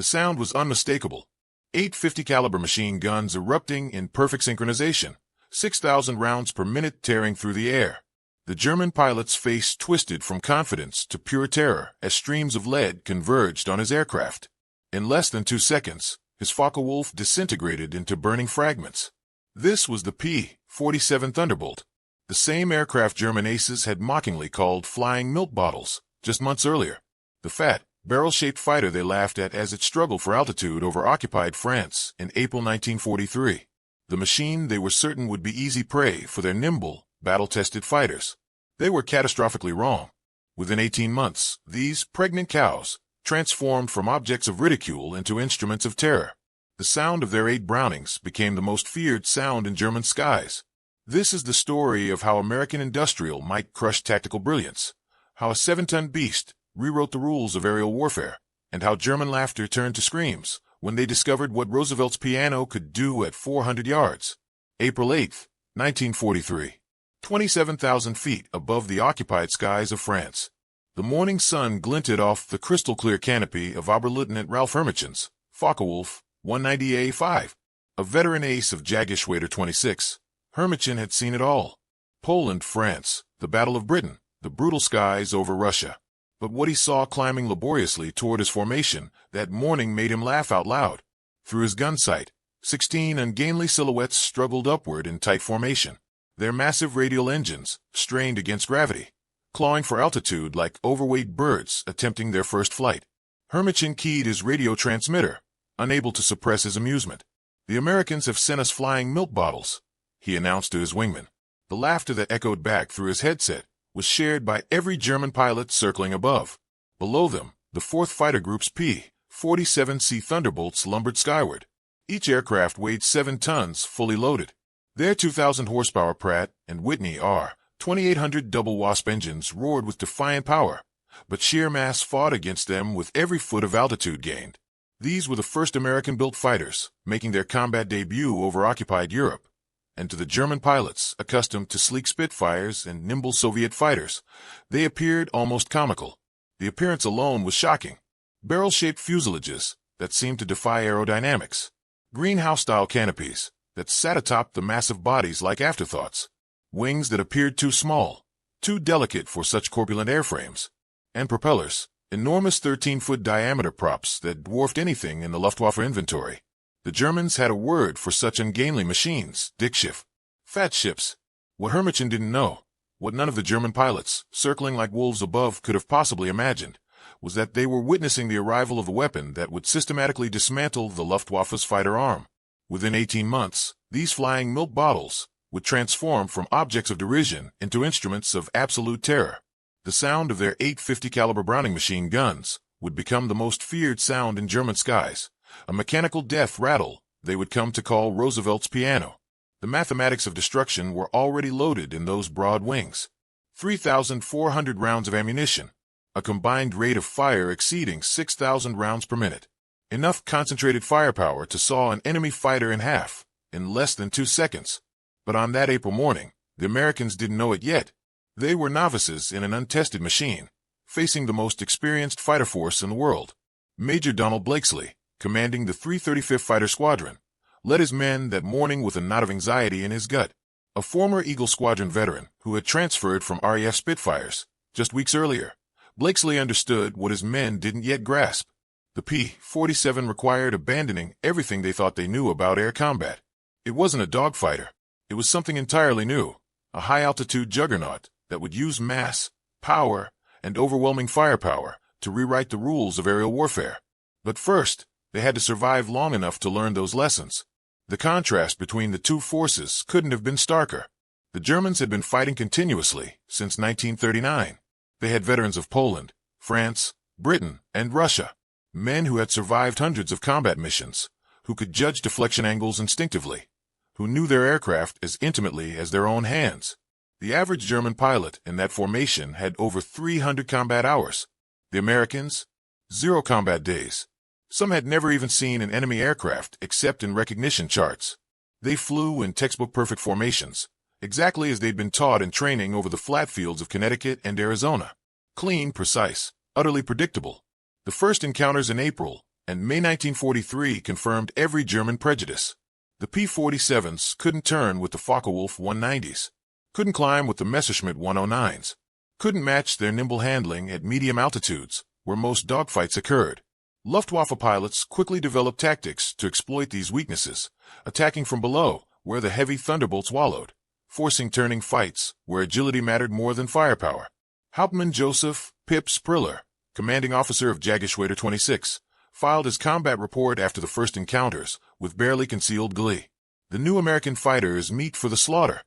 The sound was unmistakable. 850 caliber machine guns erupting in perfect synchronization, 6,000 rounds per minute tearing through the air. The German pilot's face twisted from confidence to pure terror as streams of lead converged on his aircraft. In less than 2 seconds, his Focke-Wulf disintegrated into burning fragments. This was the P-47 Thunderbolt, the same aircraft German aces had mockingly called flying milk bottles just months earlier. The fat, barrel-shaped fighter they laughed at as it struggled for altitude over occupied France in April 1943. The machine they were certain would be easy prey for their nimble, battle-tested fighters. They were catastrophically wrong. Within 18 months, these pregnant cows transformed from objects of ridicule into instruments of terror. The sound of their 8 Brownings became the most feared sound in German skies. This is the story of how American industrial might crush tactical brilliance, how a 7-ton beast rewrote the rules of aerial warfare, and how German laughter turned to screams when they discovered what Roosevelt's piano could do at 400 yards. April 8, 1943. 27,000 feet above the occupied skies of France. The morning sun glinted off the crystal-clear canopy of Oberleutnant Ralph Hermichen's Focke-Wulf 190A5. A veteran ace of Jagdgeschwader 26, Hermichen had seen it all. Poland, France, the Battle of Britain, the brutal skies over Russia. But what he saw climbing laboriously toward his formation that morning made him laugh out loud. Through his gun sight, 16 ungainly silhouettes struggled upward in tight formation. Their massive radial engines strained against gravity, clawing for altitude like overweight birds attempting their first flight. Hermichen keyed his radio transmitter, unable to suppress his amusement. "The Americans have sent us flying milk bottles," he announced to his wingman. The laughter that echoed back through his headset was shared by every German pilot circling above. Below them, the 4th Fighter Group's P-47C Thunderbolts lumbered skyward. Each aircraft weighed 7 tons fully loaded. Their 2,000 horsepower Pratt and Whitney R-2800 double Wasp engines roared with defiant power, but sheer mass fought against them with every foot of altitude gained. These were the first American-built fighters, making their combat debut over occupied Europe. And to the German pilots, accustomed to sleek Spitfires and nimble Soviet fighters, they appeared almost comical. The appearance alone was shocking. Barrel-shaped fuselages that seemed to defy aerodynamics. Greenhouse-style canopies that sat atop the massive bodies like afterthoughts. Wings that appeared too small, too delicate for such corpulent airframes. And propellers, enormous 13-foot diameter props that dwarfed anything in the Luftwaffe inventory. The Germans had a word for such ungainly machines, Dickschiff. Fat ships. What Hermichen didn't know, what none of the German pilots, circling like wolves above, could have possibly imagined, was that they were witnessing the arrival of a weapon that would systematically dismantle the Luftwaffe's fighter arm. Within 18 months, these flying milk bottles would transform from objects of derision into instruments of absolute terror. The sound of their 850 caliber Browning machine guns would become the most feared sound in German skies, a mechanical death rattle they would come to call Roosevelt's piano. The mathematics of destruction were already loaded in those broad wings. 3,400 rounds of ammunition, a combined rate of fire exceeding 6,000 rounds per minute. Enough concentrated firepower to saw an enemy fighter in half in less than 2 seconds. But on that April morning, the Americans didn't know it yet. They were novices in an untested machine, facing the most experienced fighter force in the world. Major Donald Blakesley, commanding the 335th Fighter Squadron, led his men that morning with a knot of anxiety in his gut. A former Eagle Squadron veteran who had transferred from RAF Spitfires just weeks earlier, Blakesley understood what his men didn't yet grasp. The P-47 required abandoning everything they thought they knew about air combat. It wasn't a dogfighter. It was something entirely new, a high-altitude juggernaut that would use mass, power, and overwhelming firepower to rewrite the rules of aerial warfare. But first, they had to survive long enough to learn those lessons. The contrast between the two forces couldn't have been starker. The Germans had been fighting continuously since 1939. They had veterans of Poland, France, Britain, and Russia. Men who had survived hundreds of combat missions, who could judge deflection angles instinctively, who knew their aircraft as intimately as their own hands. The average German pilot in that formation had over 300 combat hours. The Americans, 0 combat days. Some had never even seen an enemy aircraft except in recognition charts. They flew in textbook-perfect formations, exactly as they'd been taught in training over the flat fields of Connecticut and Arizona. Clean, precise, utterly predictable. The first encounters in April And May 1943 confirmed every German prejudice. The P-47s couldn't turn with the Focke-Wulf 190s, couldn't climb with the Messerschmitt 109s, couldn't match their nimble handling at medium altitudes, where most dogfights occurred. Luftwaffe pilots quickly developed tactics to exploit these weaknesses, attacking from below, where the heavy Thunderbolts wallowed, forcing turning fights where agility mattered more than firepower. Hauptmann Joseph Pip Spriller, commanding officer of Jagdgeschwader 26, filed his combat report after the first encounters with barely concealed glee. "The new American fighter is meat for the slaughter,"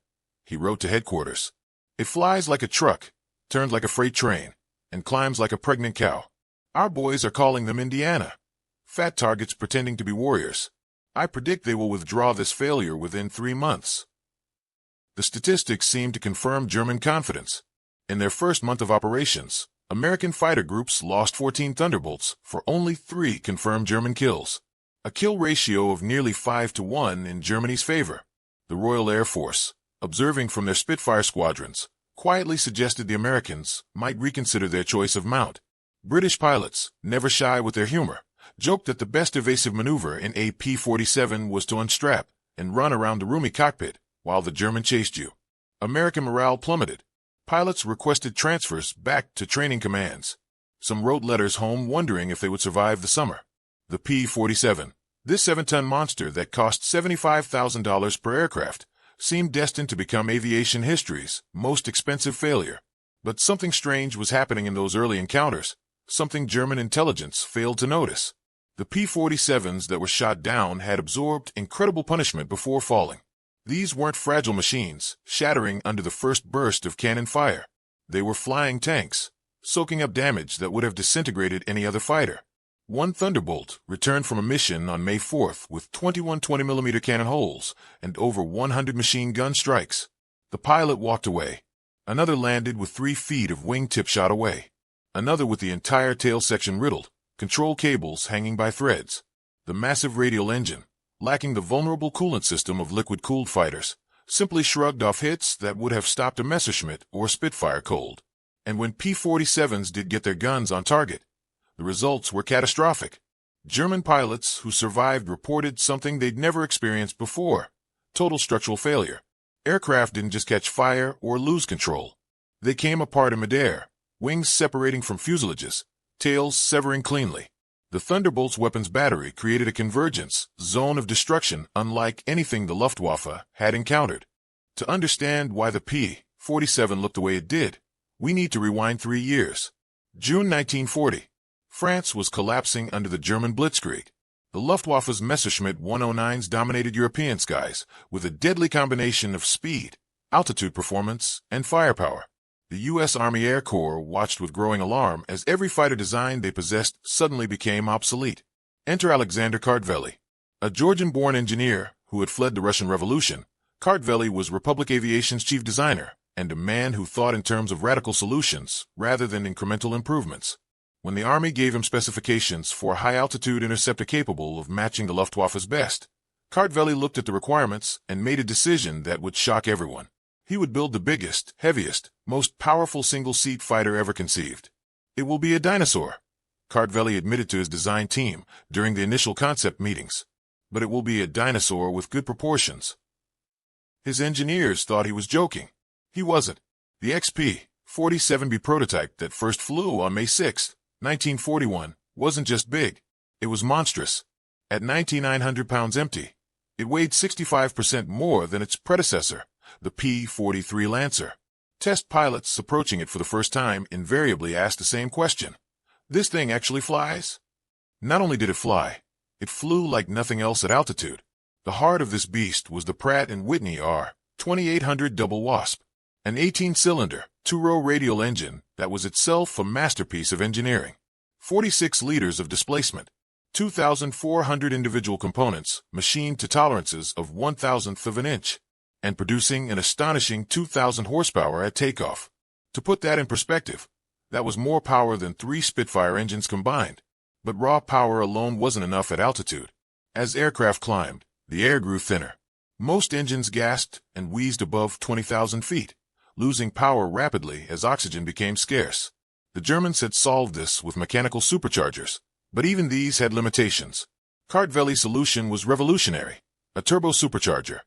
he wrote to headquarters. "It flies like a truck, turns like a freight train, and climbs like a pregnant cow. Our boys are calling them Indiana. Fat targets pretending to be warriors. I predict they will withdraw this failure within 3 months." The statistics seem to confirm German confidence. In their first month of operations, American fighter groups lost 14 Thunderbolts for only 3 confirmed German kills, a kill ratio of nearly 5-to-1 in Germany's favor. The Royal Air Force, observing from their Spitfire squadrons, quietly suggested the Americans might reconsider their choice of mount. British pilots, never shy with their humor, joked that the best evasive maneuver in a P-47 was to unstrap and run around the roomy cockpit while the German chased you. American morale plummeted. Pilots requested transfers back to training commands. Some wrote letters home wondering if they would survive the summer. The P-47, this 7-ton monster that cost $75,000 per aircraft, seemed destined to become aviation history's most expensive failure. But something strange was happening in those early encounters, something German intelligence failed to notice. The P-47s that were shot down had absorbed incredible punishment before falling. These weren't fragile machines, shattering under the first burst of cannon fire. They were flying tanks, soaking up damage that would have disintegrated any other fighter. One Thunderbolt returned from a mission on May 4th with 21 20mm cannon holes and over 100 machine gun strikes. The pilot walked away. Another landed with 3 feet of wingtip shot away. Another with the entire tail section riddled, control cables hanging by threads. The massive radial engine, lacking the vulnerable coolant system of liquid-cooled fighters, simply shrugged off hits that would have stopped a Messerschmitt or Spitfire cold. And when P-47s did get their guns on target, the results were catastrophic. German pilots who survived reported something they'd never experienced before: total structural failure. Aircraft didn't just catch fire or lose control. They came apart in midair, wings separating from fuselages, tails severing cleanly. The Thunderbolt's weapons battery created a convergence zone of destruction unlike anything the Luftwaffe had encountered. To understand why the P-47 looked the way it did, we need to rewind 3 years. June 1940. France was collapsing under the German blitzkrieg. The Luftwaffe's Messerschmitt 109s dominated European skies with a deadly combination of speed, altitude performance, and firepower. The U.S. Army Air Corps watched with growing alarm as every fighter design they possessed suddenly became obsolete. Enter Alexander Kartveli, a Georgian-born engineer who had fled the Russian Revolution. Kartveli was Republic Aviation's chief designer and a man who thought in terms of radical solutions rather than incremental improvements. When the Army gave him specifications for a high-altitude interceptor capable of matching the Luftwaffe's best, Kartveli looked at the requirements and made a decision that would shock everyone. He would build the biggest, heaviest, most powerful single-seat fighter ever conceived. It will be a dinosaur, Kartveli admitted to his design team during the initial concept meetings. But it will be a dinosaur with good proportions. His engineers thought he was joking. He wasn't. The XP-47B prototype that first flew on May 6, 1941, wasn't just big. It was monstrous. At 9,900 pounds empty, it weighed 65% more than its predecessor, the P-43 Lancer. Test pilots approaching it for the first time invariably asked the same question. This thing actually flies? Not only did it fly, it flew like nothing else at altitude. The heart of this beast was the Pratt & Whitney R-2800 Double Wasp, an 18-cylinder, 2-row radial engine that was itself a masterpiece of engineering. 46 liters of displacement, 2,400 individual components machined to tolerances of 1,000th of an inch, and producing an astonishing 2,000 horsepower at takeoff. To put that in perspective, that was more power than 3 Spitfire engines combined. But raw power alone wasn't enough at altitude. As aircraft climbed, the air grew thinner. Most engines gasped and wheezed above 20,000 feet, losing power rapidly as oxygen became scarce. The Germans had solved this with mechanical superchargers, But even these had limitations. Kartvel's solution was revolutionary. A turbo supercharger.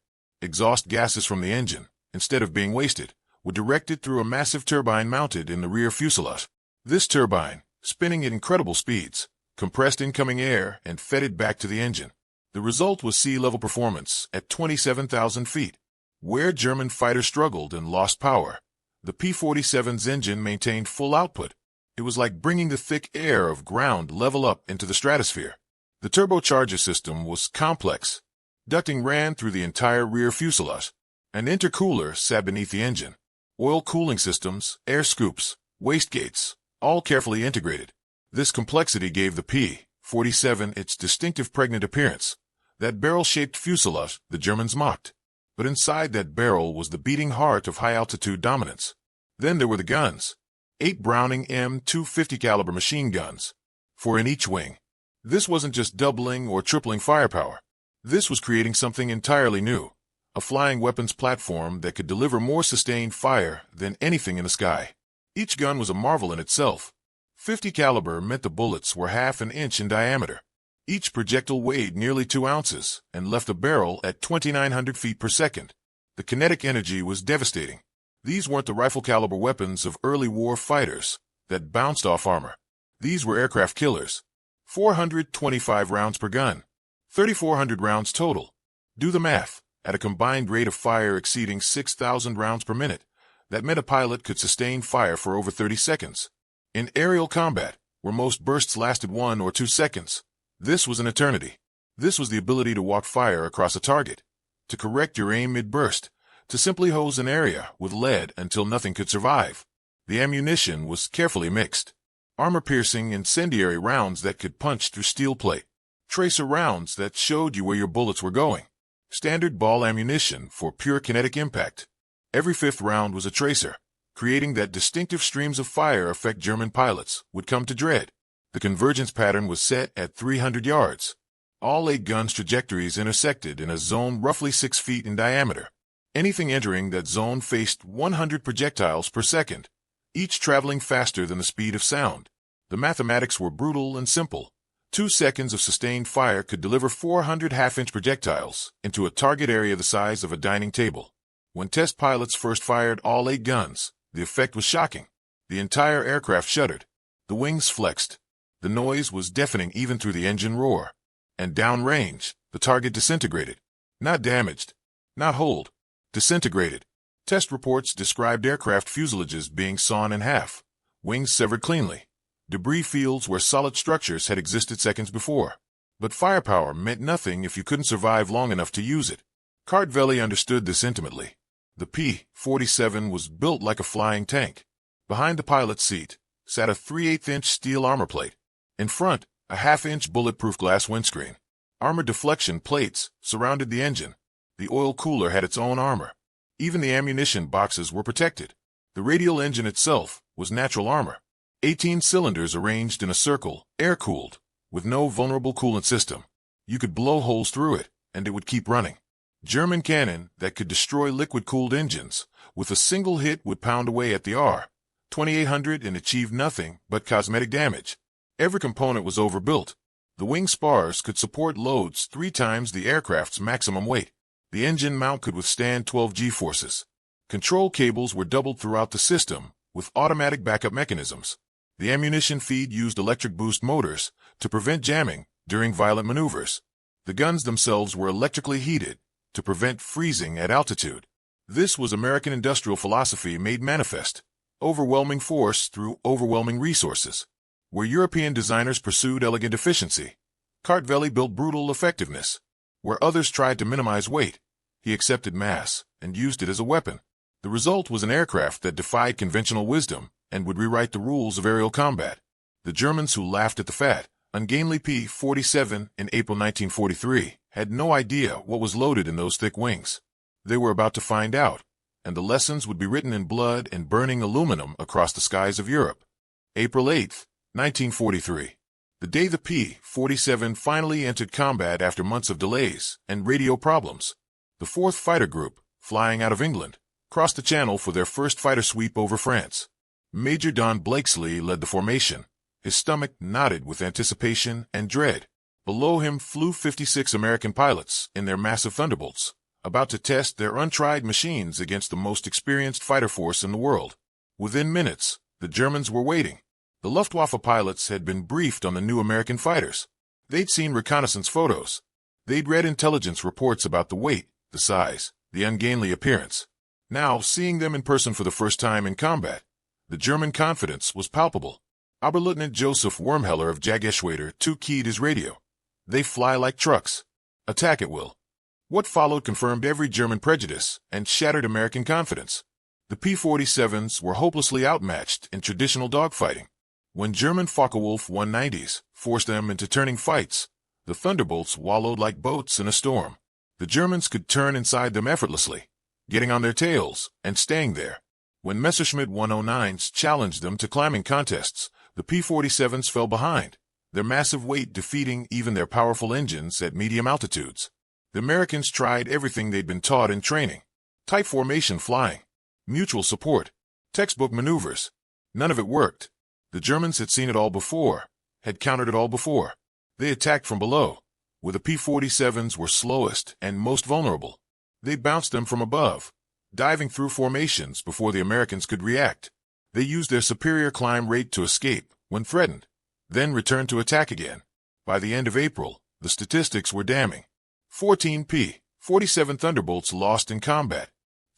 Exhaust gases from the engine, instead of being wasted, were directed through a massive turbine mounted in the rear fuselage. This turbine, spinning at incredible speeds, compressed incoming air and fed it back to the engine. The result was sea-level performance at 27,000 feet. Where German fighters struggled and lost power, the P-47's engine maintained full output. It was like bringing the thick air of ground level up into the stratosphere. The turbocharger system was complex. Ducting ran through the entire rear fuselage. An intercooler sat beneath the engine. Oil cooling systems, air scoops, wastegates, all carefully integrated. This complexity gave the P-47 its distinctive pregnant appearance. That barrel-shaped fuselage the Germans mocked. But inside that barrel was the beating heart of high-altitude dominance. Then there were the guns. 8 Browning M250 caliber machine guns. 4 in each wing. This wasn't just doubling or tripling firepower. This was creating something entirely new. A flying weapons platform that could deliver more sustained fire than anything in the sky. Each gun was a marvel in itself. 50 caliber meant the bullets were half an inch in diameter. Each projectile weighed nearly 2 ounces and left a barrel at 2,900 feet per second. The kinetic energy was devastating. These weren't the rifle-caliber weapons of early war fighters that bounced off armor. These were aircraft killers. 425 rounds per gun. 3,400 rounds total. Do the math. At a combined rate of fire exceeding 6,000 rounds per minute, that meant a pilot could sustain fire for over 30 seconds. In aerial combat, where most bursts lasted 1 or 2 seconds, this was an eternity. This was the ability to walk fire across a target, to correct your aim mid-burst, to simply hose an area with lead until nothing could survive. The ammunition was carefully mixed. Armor-piercing, incendiary rounds that could punch through steel plate. Tracer rounds that showed you where your bullets were going. Standard ball ammunition for pure kinetic impact. Every 5th round was a tracer, creating that distinctive streams of fire effect German pilots would come to dread. The convergence pattern was set at 300 yards. All 8 guns' trajectories intersected in a zone roughly 6 feet in diameter. Anything entering that zone faced 100 projectiles per second, each traveling faster than the speed of sound. The mathematics were brutal and simple. 2 seconds of sustained fire could deliver 400 half-inch projectiles into a target area the size of a dining table. When test pilots first fired all 8 guns, the effect was shocking. The entire aircraft shuddered. The wings flexed. The noise was deafening even through the engine roar. And downrange, the target disintegrated. Not damaged. Not holed. Disintegrated. Test reports described aircraft fuselages being sawn in half. Wings severed cleanly. Debris fields where solid structures had existed seconds before. But firepower meant nothing if you couldn't survive long enough to use it. Kartvelli understood this intimately. The P-47 was built like a flying tank. Behind the pilot's seat sat a 3/8-inch steel armor plate. In front, a half-inch bulletproof glass windscreen. Armor deflection plates surrounded the engine. The oil cooler had its own armor. Even the ammunition boxes were protected. The radial engine itself was natural armor. 18 cylinders arranged in a circle, air-cooled, with no vulnerable coolant system. You could blow holes through it, and it would keep running. German cannon that could destroy liquid-cooled engines with a single hit would pound away at the R-2800 and achieve nothing but cosmetic damage. Every component was overbuilt. The wing spars could support loads 3 times the aircraft's maximum weight. The engine mount could withstand 12 G-forces. Control cables were doubled throughout the system, with automatic backup mechanisms. The ammunition feed used electric boost motors to prevent jamming during violent maneuvers. The guns themselves were electrically heated to prevent freezing at altitude. This was American industrial philosophy made manifest. Overwhelming force through overwhelming resources. Where European designers pursued elegant efficiency, Kartvelli built brutal effectiveness. Where others tried to minimize weight, he accepted mass and used it as a weapon. The result was an aircraft that defied conventional wisdom and would rewrite the rules of aerial combat. The Germans who laughed at the fat, ungainly P-47 in April 1943 had no idea what was loaded in those thick wings. They were about to find out, and the lessons would be written in blood and burning aluminum across the skies of Europe. April 8, 1943. The day the P-47 finally entered combat after months of delays and radio problems. The 4th Fighter Group, flying out of England, crossed the Channel for their first fighter sweep over France. Major Don Blakesley led the formation, His stomach knotted with anticipation and dread. Below him flew 56 American pilots in their massive Thunderbolts, about to test their untried machines against the most experienced fighter force in the world. Within minutes, the Germans were waiting. The Luftwaffe pilots had been briefed on the new American fighters. They'd seen reconnaissance photos. They'd read intelligence reports about the weight, the size, the ungainly appearance. Now, seeing them in person for the first time in combat, the German confidence was palpable. Oberleutnant Joseph Wormheller of Jagdgeschwader 2 keyed his radio. They fly like trucks. Attack at will. What followed confirmed every German prejudice and shattered American confidence. The P-47s were hopelessly outmatched in traditional dogfighting. When German Focke-Wulf 190s forced them into turning fights, the Thunderbolts wallowed like boats in a storm. The Germans could turn inside them effortlessly, getting on their tails and staying there. When Messerschmitt 109s challenged them to climbing contests, the P-47s fell behind, their massive weight defeating even their powerful engines at medium altitudes. The Americans tried everything they'd been taught in training. Tight formation flying, mutual support, textbook maneuvers. None of it worked. The Germans had seen it all before, had countered it all before. They attacked from below, where the P-47s were slowest and most vulnerable. They bounced them from above, diving through formations before the Americans could react. They used their superior climb rate to escape when threatened, then returned to attack again. By the end of April, the statistics were damning. 14 P-47 Thunderbolts lost in combat.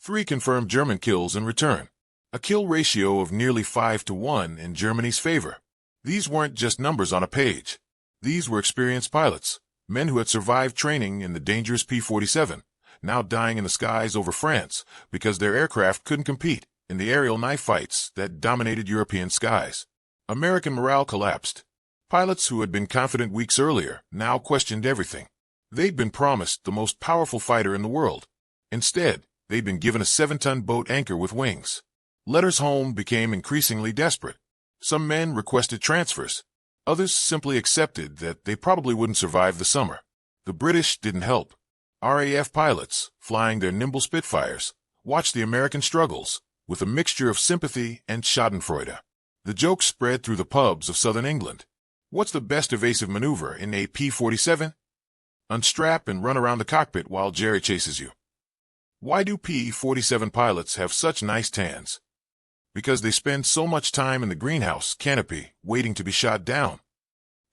3 confirmed German kills in return. A kill ratio of nearly 5-to-1 in Germany's favor. These weren't just numbers on a page. These were experienced pilots, men who had survived training in the dangerous P-47, now dying in the skies over France because their aircraft couldn't compete in the aerial knife fights that dominated European skies. American morale collapsed. Pilots who had been confident weeks earlier now questioned everything. They'd been promised the most powerful fighter in the world. Instead, they'd been given a 7-ton boat anchor with wings. Letters home became increasingly desperate. Some men requested transfers. Others simply accepted that they probably wouldn't survive the summer. The British didn't help. RAF pilots, flying their nimble Spitfires, watched the American struggles with a mixture of sympathy and schadenfreude. The joke spread through the pubs of southern England. What's the best evasive maneuver in a P-47? Unstrap and run around the cockpit while Jerry chases you. Why do P-47 pilots have such nice tans? Because they spend so much time in the greenhouse canopy waiting to be shot down.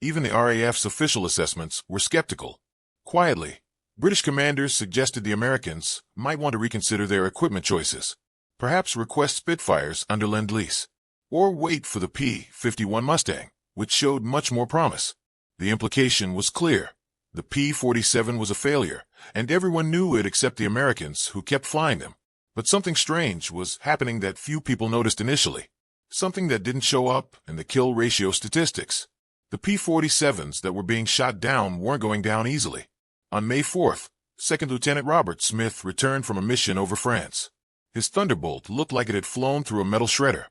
Even the RAF's official assessments were skeptical. Quietly, British commanders suggested the Americans might want to reconsider their equipment choices. Perhaps request Spitfires under Lend-Lease. Or wait for the P-51 Mustang, which showed much more promise. The implication was clear. The P-47 was a failure, and everyone knew it except the Americans who kept flying them. But something strange was happening that few people noticed initially. Something that didn't show up in the kill ratio statistics. The P-47s that were being shot down weren't going down easily. On May 4th, 2nd Lieutenant Robert Smith returned from a mission over France. His Thunderbolt looked like it had flown through a metal shredder.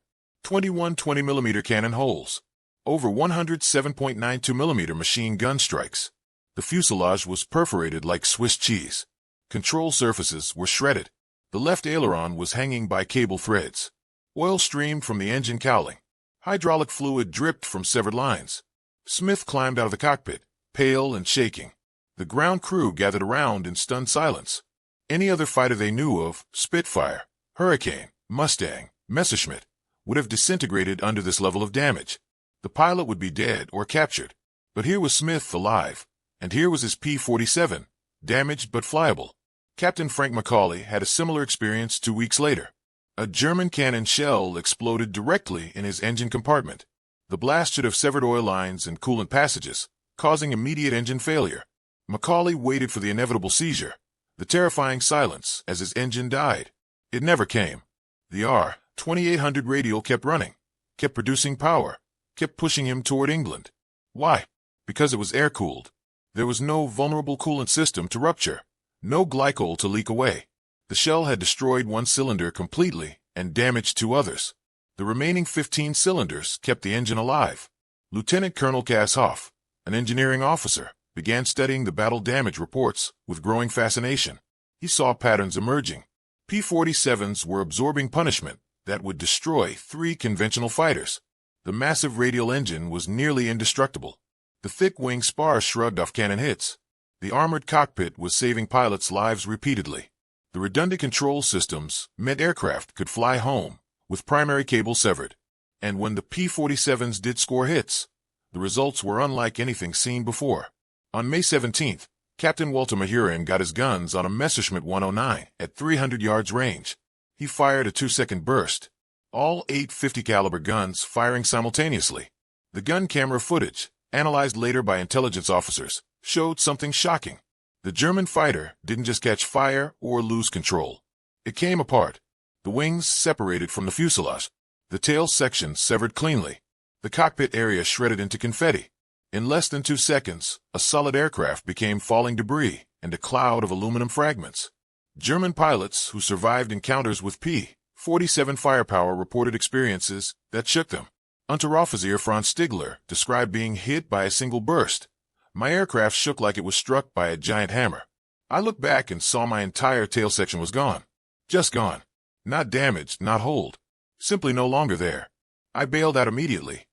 21 20mm cannon holes. Over 100 7.92mm machine gun strikes. The fuselage was perforated like Swiss cheese. Control surfaces were shredded. The left aileron was hanging by cable threads. Oil streamed from the engine cowling. Hydraulic fluid dripped from severed lines. Smith climbed out of the cockpit, pale and shaking. The ground crew gathered around in stunned silence. Any other fighter they knew of, Spitfire, Hurricane, Mustang, Messerschmitt, would have disintegrated under this level of damage. The pilot would be dead or captured. But here was Smith alive, and here was his P-47, damaged but flyable. Captain Frank Macaulay had a similar experience 2 weeks later. A German cannon shell exploded directly in his engine compartment. The blast should have severed oil lines and coolant passages, causing immediate engine failure. Macaulay waited for the inevitable seizure, the terrifying silence as his engine died. It never came. The R-2800 radial kept running, kept producing power, kept pushing him toward England. Why? Because it was air-cooled. There was no vulnerable coolant system to rupture, no glycol to leak away. The shell had destroyed one cylinder completely and damaged 2 others. The remaining 15 cylinders kept the engine alive. Lieutenant Colonel Cass Hoff, an engineering officer, began studying the battle damage reports with growing fascination. He saw patterns emerging. P-47s were absorbing punishment that would destroy 3 conventional fighters. The massive radial engine was nearly indestructible. The thick wing spars shrugged off cannon hits. The armored cockpit was saving pilots' lives repeatedly. The redundant control systems meant aircraft could fly home, with primary cables severed. And when the P-47s did score hits, the results were unlike anything seen before. On May 17th, Captain Walter Mahurin got his guns on a Messerschmitt 109 at 300 yards range. He fired a 2-second burst, all 8 50 caliber guns firing simultaneously. The gun camera footage, analyzed later by intelligence officers, showed something shocking. The German fighter didn't just catch fire or lose control. It came apart. The wings separated from the fuselage. The tail section severed cleanly. The cockpit area shredded into confetti. In less than 2 seconds, a solid aircraft became falling debris and a cloud of aluminum fragments. German pilots who survived encounters with P-47 firepower reported experiences that shook them. Unteroffizier Franz Stigler described being hit by a single burst. My aircraft shook like it was struck by a giant hammer. I looked back and saw my entire tail section was gone. Just gone. Not damaged, not holed. Simply no longer there. I bailed out immediately.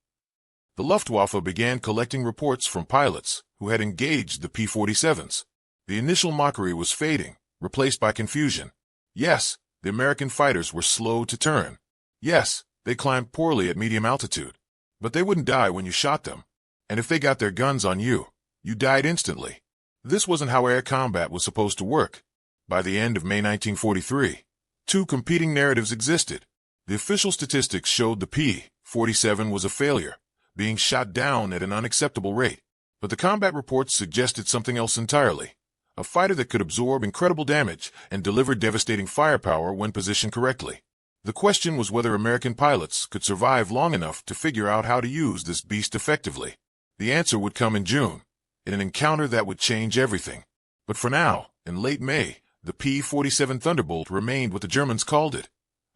The Luftwaffe began collecting reports from pilots who had engaged the P-47s. The initial mockery was fading, replaced by confusion. Yes, the American fighters were slow to turn. Yes, they climbed poorly at medium altitude. But they wouldn't die when you shot them. And if they got their guns on you, you died instantly. This wasn't how air combat was supposed to work. By the end of May 1943, 2 competing narratives existed. The official statistics showed the P-47 was a failure, being shot down at an unacceptable rate. But the combat reports suggested something else entirely. A fighter that could absorb incredible damage and deliver devastating firepower when positioned correctly. The question was whether American pilots could survive long enough to figure out how to use this beast effectively. The answer would come in June, in an encounter that would change everything. But for now, in late May, the P-47 Thunderbolt remained what the Germans called it,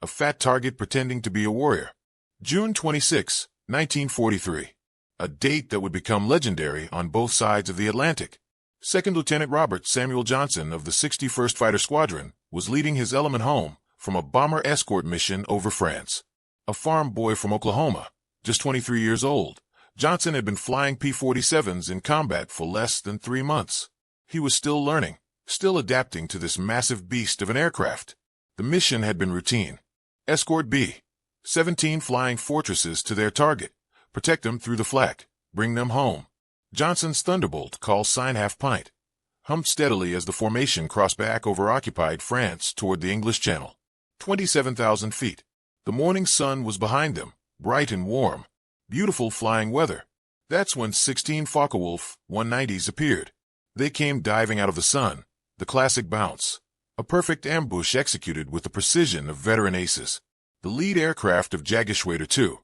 a fat target pretending to be a warrior. June 26, 1943, a date that would become legendary on both sides of the Atlantic. Second Lieutenant Robert Samuel Johnson of the 61st Fighter Squadron was leading his element home from a bomber escort mission over France. A farm boy from Oklahoma, just 23 years old, Johnson had been flying P-47s in combat for less than 3 months. He was still learning, still adapting to this massive beast of an aircraft. The mission had been routine. Escort B-17 flying fortresses to their target, protect them through the flak, bring them home. Johnson's Thunderbolt, call sign half pint, hummed steadily as the formation crossed back over occupied France toward the English Channel. 27,000 feet. The morning sun was behind them, bright and warm. Beautiful flying weather. That's when 16 Focke-Wulf 190s appeared. They came diving out of the sun, the classic bounce. A perfect ambush executed with the precision of veteran aces. The lead aircraft of Jagdgeschwader 2,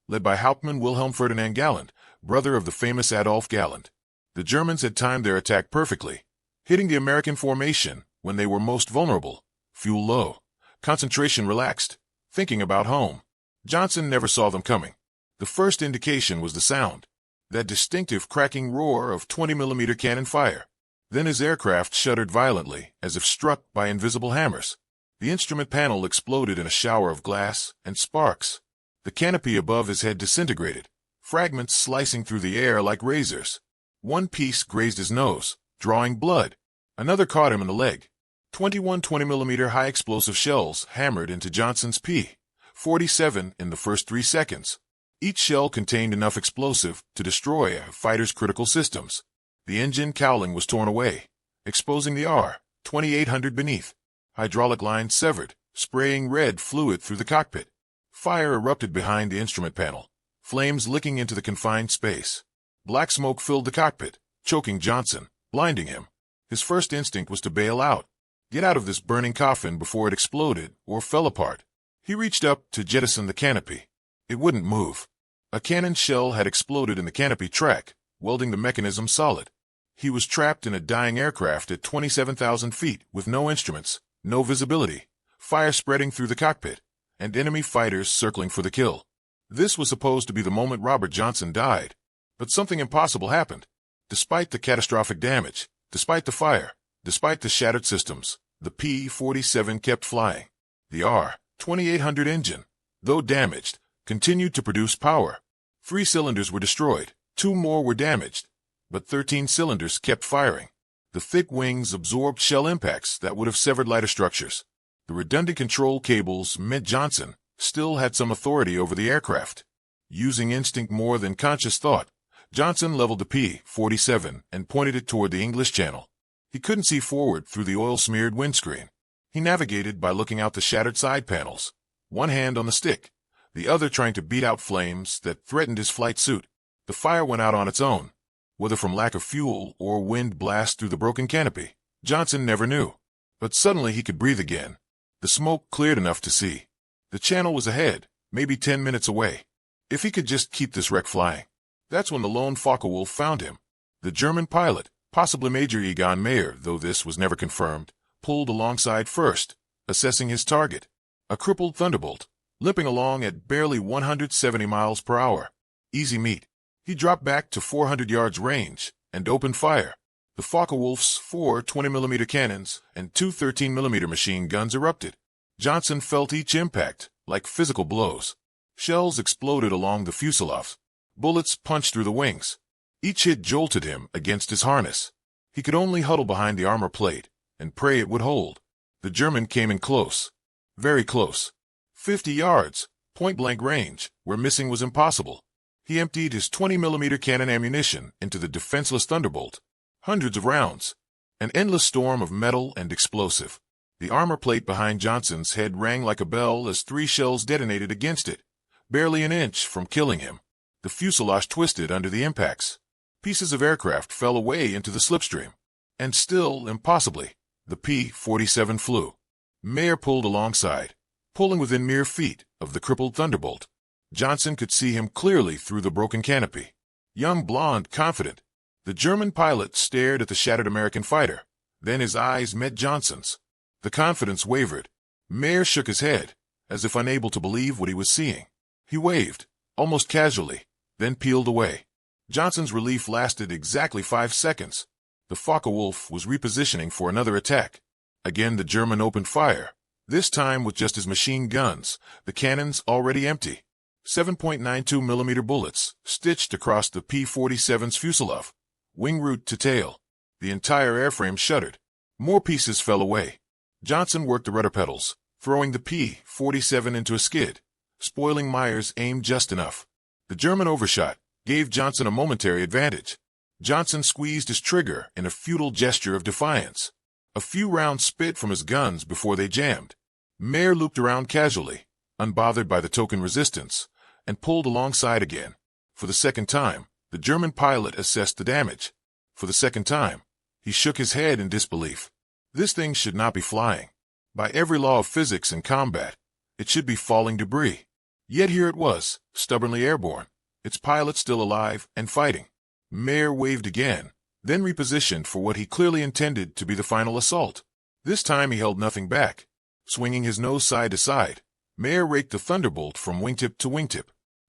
led by Hauptmann Wilhelm Ferdinand Galland, brother of the famous Adolf Galland. The Germans had timed their attack perfectly, hitting the American formation when they were most vulnerable. Fuel low, concentration relaxed, thinking about home. Johnson never saw them coming. The first indication was the sound, that distinctive cracking roar of 20mm cannon fire. Then his aircraft shuddered violently, as if struck by invisible hammers. The instrument panel exploded in a shower of glass and sparks. The canopy above his head disintegrated, fragments slicing through the air like razors. One piece grazed his nose, drawing blood. Another caught him in the leg. 21 20mm high-explosive shells hammered into Johnson's P-47 in the first 3 seconds. Each shell contained enough explosive to destroy a fighter's critical systems. The engine cowling was torn away, exposing the R-2800 beneath. Hydraulic lines severed, spraying red fluid through the cockpit. Fire erupted behind the instrument panel, flames licking into the confined space. Black smoke filled the cockpit, choking Johnson, blinding him. His first instinct was to bail out, get out of this burning coffin before it exploded or fell apart. He reached up to jettison the canopy. It wouldn't move. A cannon shell had exploded in the canopy track, welding the mechanism solid. He was trapped in a dying aircraft at 27,000 feet with no instruments, no visibility, fire spreading through the cockpit, and enemy fighters circling for the kill. This was supposed to be the moment Robert Johnson died. But something impossible happened. Despite the catastrophic damage, despite the fire, despite the shattered systems, the P-47 kept flying. The R-2800 engine, though damaged, continued to produce power. 3 cylinders were destroyed, 2 more were damaged, but 13 cylinders kept firing. The thick wings absorbed shell impacts that would have severed lighter structures. The redundant control cables meant Johnson still had some authority over the aircraft. Using instinct more than conscious thought, Johnson leveled the P-47 and pointed it toward the English Channel. He couldn't see forward through the oil-smeared windscreen. He navigated by looking out the shattered side panels, one hand on the stick, the other trying to beat out flames that threatened his flight suit. The fire went out on its own. Whether from lack of fuel or wind blast through the broken canopy, Johnson never knew. But suddenly he could breathe again. The smoke cleared enough to see. The channel was ahead, maybe 10 minutes away. If he could just keep this wreck flying. That's when the lone Focke-Wulf found him. The German pilot, possibly Major Egon Mayer, though this was never confirmed, pulled alongside first, assessing his target. A crippled Thunderbolt, limping along at barely 170 miles per hour. Easy meat. He dropped back to 400 yards range and opened fire. The Focke-Wulf's 4 20mm cannons and 2 13mm machine guns erupted. Johnson felt each impact like physical blows. Shells exploded along the fuselage. Bullets punched through the wings. Each hit jolted him against his harness. He could only huddle behind the armor plate and pray it would hold. The German came in close. Very close. 50 yards, point-blank range, where missing was impossible. He emptied his 20mm cannon ammunition into the defenseless Thunderbolt. Hundreds of rounds. An endless storm of metal and explosive. The armor plate behind Johnson's head rang like a bell as 3 shells detonated against it, barely an inch from killing him. The fuselage twisted under the impacts. Pieces of aircraft fell away into the slipstream. And still, impossibly, the P-47 flew. Mayer pulled alongside, pulling within mere feet of the crippled Thunderbolt. Johnson could see him clearly through the broken canopy. Young, blond, confident. The German pilot stared at the shattered American fighter. Then his eyes met Johnson's. The confidence wavered. Mayer shook his head, as if unable to believe what he was seeing. He waved, almost casually, then peeled away. Johnson's relief lasted exactly 5 seconds. The Focke-Wulf was repositioning for another attack. Again the German opened fire, this time with just his machine guns, the cannons already empty. 7.92mm bullets stitched across the P-47's fuselage, wing root to tail. The entire airframe shuddered. More pieces fell away. Johnson worked the rudder pedals, throwing the P-47 into a skid, spoiling Mayer's aim just enough. The German overshot gave Johnson a momentary advantage. Johnson squeezed his trigger in a futile gesture of defiance. A few rounds spit from his guns before they jammed. Mayer looped around casually, unbothered by the token resistance, and pulled alongside again. For the second time, the German pilot assessed the damage. For the second time, he shook his head in disbelief. This thing should not be flying. By every law of physics and combat, it should be falling debris. Yet here it was, stubbornly airborne, its pilot still alive and fighting. Mayer waved again, then repositioned for what he clearly intended to be the final assault. This time he held nothing back. Swinging his nose side to side, Mayer raked the Thunderbolt from wingtip to wingtip.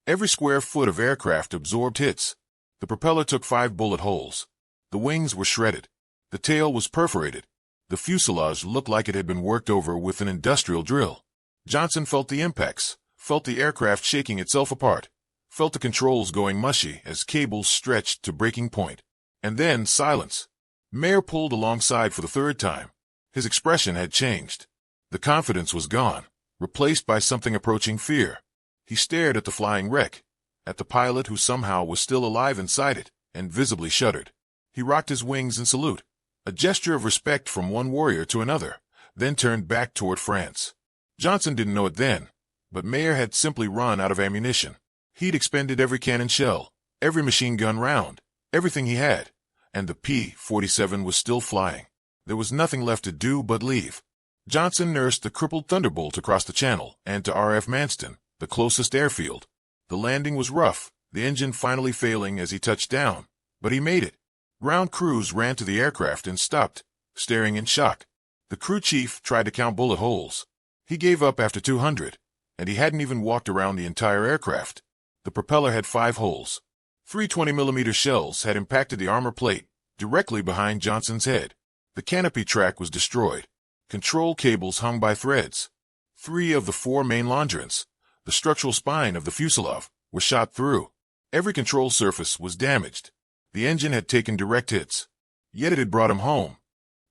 Every square foot of aircraft absorbed hits. The propeller took 5 bullet holes. The wings were shredded. The tail was perforated. The fuselage looked like it had been worked over with an industrial drill. Johnson felt the impacts, felt the aircraft shaking itself apart, felt the controls going mushy as cables stretched to breaking point. And then silence. Mayer pulled alongside for the third time. His expression had changed. The confidence was gone, replaced by something approaching fear. He stared at the flying wreck, at the pilot who somehow was still alive inside it, and visibly shuddered. He rocked his wings in salute, a gesture of respect from one warrior to another, then turned back toward France. Johnson didn't know it then, but Mayer had simply run out of ammunition. He'd expended every cannon shell, every machine gun round, everything he had, and the P-47 was still flying. There was nothing left to do but leave. Johnson nursed the crippled Thunderbolt across the channel and to R.F. Manston, the closest airfield. The landing was rough, the engine finally failing as he touched down, but he made it. Ground crews ran to the aircraft and stopped, staring in shock. The crew chief tried to count bullet holes. He gave up after 200, and he hadn't even walked around the entire aircraft. The propeller had 5 holes. 3 20mm shells had impacted the armor plate, directly behind Johnson's head. The canopy track was destroyed. Control cables hung by threads. 3 of the 4 main longerons, the structural spine of the fuselage, were shot through. Every control surface was damaged. The engine had taken direct hits. Yet it had brought him home.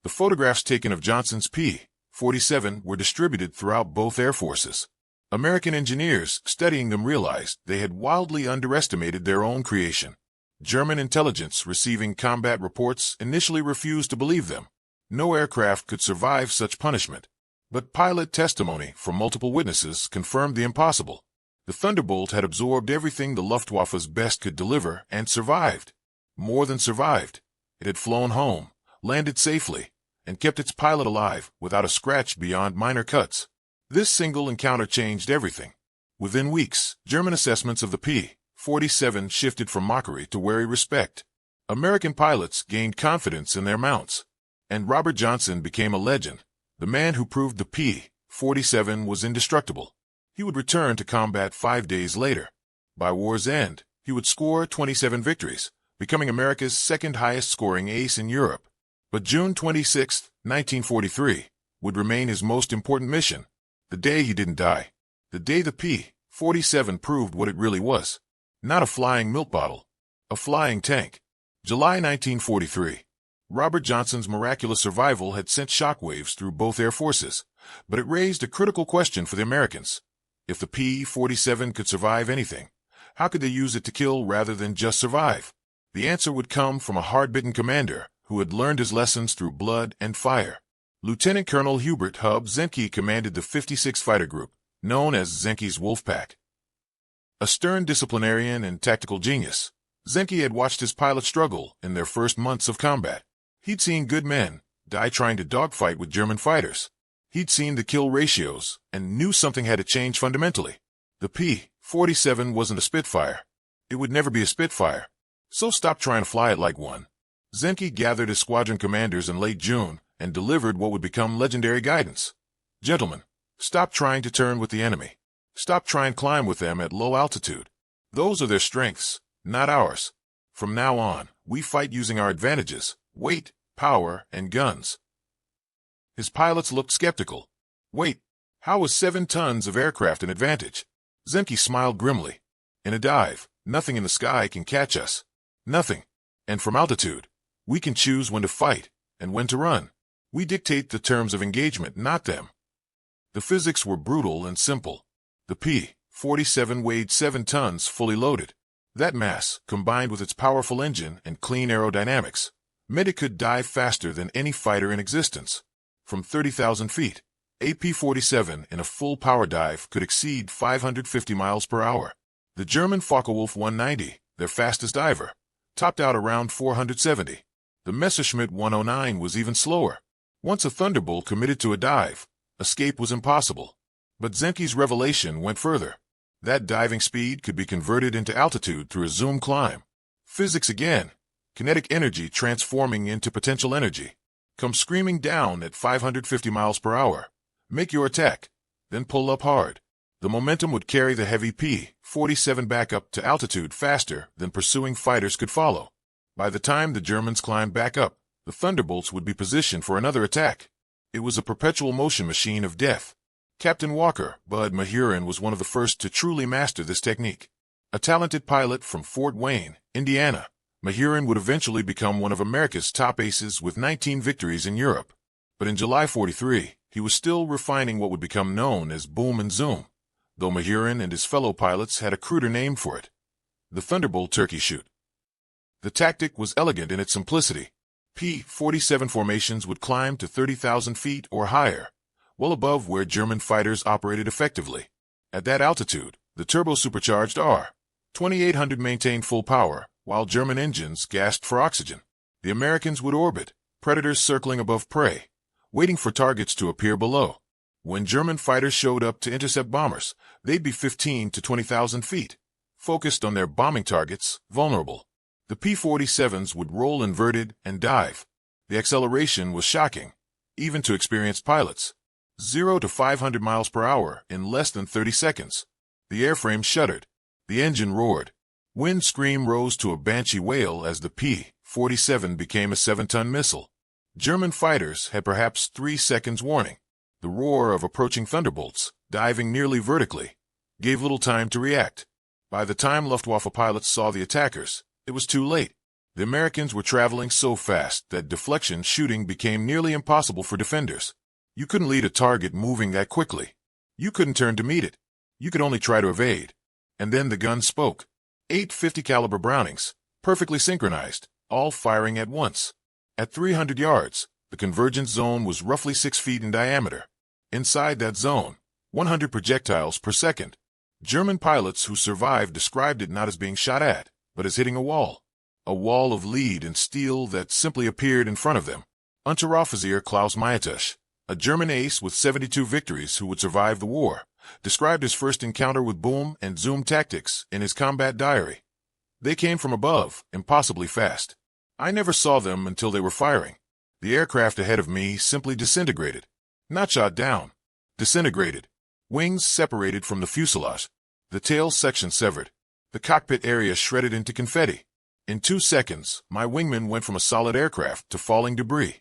The photographs taken of Johnson's P-47 were distributed throughout both air forces. American engineers studying them realized they had wildly underestimated their own creation. German intelligence receiving combat reports initially refused to believe them. No aircraft could survive such punishment. But pilot testimony from multiple witnesses confirmed the impossible. The Thunderbolt had absorbed everything the Luftwaffe's best could deliver and survived. More than survived. It had flown home, landed safely, and kept its pilot alive without a scratch beyond minor cuts. This single encounter changed everything. Within weeks, German assessments of the P-47 shifted from mockery to wary respect. American pilots gained confidence in their mounts. And Robert Johnson became a legend, the man who proved the P-47 was indestructible. He would return to combat 5 days later. By war's end, he would score 27 victories, becoming America's second highest scoring ace in Europe. But June 26, 1943, would remain his most important mission. The day he didn't die. The day the P-47 proved what it really was. Not a flying milk bottle. A flying tank. July 1943. Robert Johnson's miraculous survival had sent shockwaves through both air forces, but it raised a critical question for the Americans. If the P-47 could survive anything, how could they use it to kill rather than just survive? The answer would come from a hard-bitten commander who had learned his lessons through blood and fire. Lieutenant Colonel Hubert "Hub" Zenke commanded the 56 Fighter Group, known as Zenke's Wolfpack. A stern disciplinarian and tactical genius, Zenke had watched his pilots struggle in their first months of combat. He'd seen good men die trying to dogfight with German fighters. He'd seen the kill ratios and knew something had to change fundamentally. The P-47 wasn't a Spitfire. It would never be a Spitfire. So stop trying to fly it like one. Zenke gathered his squadron commanders in late June and delivered what would become legendary guidance. Gentlemen, stop trying to turn with the enemy. Stop trying to climb with them at low altitude. Those are their strengths, not ours. From now on, we fight using our advantages, weight, power, and guns. His pilots looked skeptical. Wait, how was 7 tons of aircraft an advantage? Zenke smiled grimly. In a dive, nothing in the sky can catch us. Nothing. And from altitude, we can choose when to fight and when to run. We dictate the terms of engagement, not them. The physics were brutal and simple. The P-47 weighed 7 tons fully loaded. That mass, combined with its powerful engine and clean aerodynamics, meant it could dive faster than any fighter in existence. From 30,000 feet, a P-47 in a full power dive could exceed 550 miles per hour. The German Focke-Wulf 190, their fastest diver, topped out around 470. The Messerschmitt 109 was even slower. Once a Thunderbolt committed to a dive, escape was impossible. But Zenke's revelation went further. That diving speed could be converted into altitude through a zoom climb. Physics again. Kinetic energy transforming into potential energy. Come screaming down at 550 miles per hour. Make your attack. Then pull up hard. The momentum would carry the heavy P-47 back up to altitude faster than pursuing fighters could follow. By the time the Germans climbed back up, the Thunderbolts would be positioned for another attack. It was a perpetual motion machine of death. Captain Walker Bud Mahurin was one of the first to truly master this technique. A talented pilot from Fort Wayne, Indiana, Mahurin would eventually become one of America's top aces with 19 victories in Europe. But in July 43, he was still refining what would become known as boom and zoom, though Mahurin and his fellow pilots had a cruder name for it: the Thunderbolt turkey shoot. The tactic was elegant in its simplicity. P-47 formations would climb to 30,000 feet or higher, well above where German fighters operated effectively. At that altitude, the turbo-supercharged R-2800 maintained full power, while German engines gasped for oxygen. The Americans would orbit, predators circling above prey, waiting for targets to appear below. When German fighters showed up to intercept bombers, they'd be 15 to 20,000 feet, focused on their bombing targets, vulnerable. The P-47s would roll inverted and dive. The acceleration was shocking, even to experienced pilots. 0 to 500 miles per hour in less than 30 seconds. The airframe shuddered. The engine roared. Wind scream rose to a banshee wail as the P-47 became a 7-ton missile. German fighters had perhaps 3 seconds warning. The roar of approaching Thunderbolts, diving nearly vertically, gave little time to react. By the time Luftwaffe pilots saw the attackers, it was too late. The Americans were traveling so fast that deflection shooting became nearly impossible for defenders. You couldn't lead a target moving that quickly. You couldn't turn to meet it. You could only try to evade. And then the gun spoke. 850 caliber Brownings, perfectly synchronized, all firing at once. At 300 yards, the convergence zone was roughly 6 feet in diameter. Inside that zone, 100 projectiles per second. German pilots who survived described it not as being shot at, but as hitting a wall. A wall of lead and steel that simply appeared in front of them. Unteroffizier Klaus Mayatusch, a German ace with 72 victories who would survive the war, described his first encounter with boom and zoom tactics in his combat diary. They came from above, impossibly fast. I never saw them until they were firing. The aircraft ahead of me simply disintegrated. Not shot down. Disintegrated. Wings separated from the fuselage. The tail section severed. The cockpit area shredded into confetti. In 2 seconds, my wingman went from a solid aircraft to falling debris.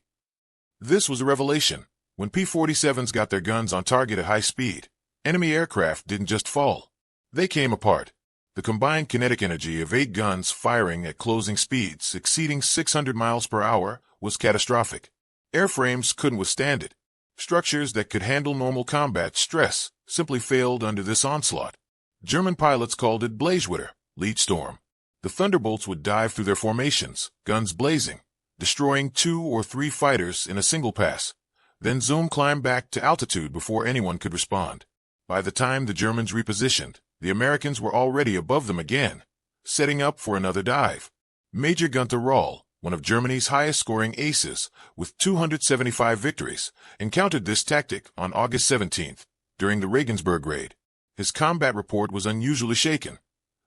This was a revelation. When P-47s got their guns on target at high speed, enemy aircraft didn't just fall. They came apart. The combined kinetic energy of 8 guns firing at closing speeds exceeding 600 miles per hour was catastrophic. Airframes couldn't withstand it. Structures that could handle normal combat stress simply failed under this onslaught. German pilots called it Blazewitter, lead storm. The Thunderbolts would dive through their formations, guns blazing, destroying 2 or 3 fighters in a single pass, then zoom climb back to altitude before anyone could respond. By the time the Germans repositioned, the Americans were already above them again, setting up for another dive. Major Gunther Röhl, one of Germany's highest-scoring aces, with 275 victories, encountered this tactic on August 17th, during the Regensburg raid. His combat report was unusually shaken.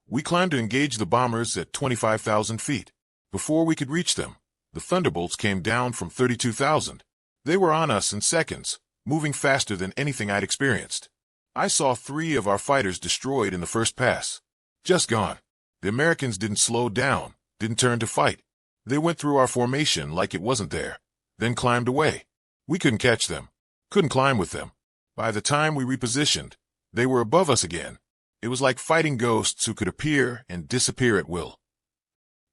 We climbed to engage the bombers at 25,000 feet. Before we could reach them, the Thunderbolts came down from 32,000. They were on us in seconds, moving faster than anything I'd experienced. I saw 3 of our fighters destroyed in the first pass. Just gone. The Americans didn't slow down, didn't turn to fight. They went through our formation like it wasn't there, then climbed away. We couldn't catch them, couldn't climb with them. By the time we repositioned, they were above us again. It was like fighting ghosts who could appear and disappear at will.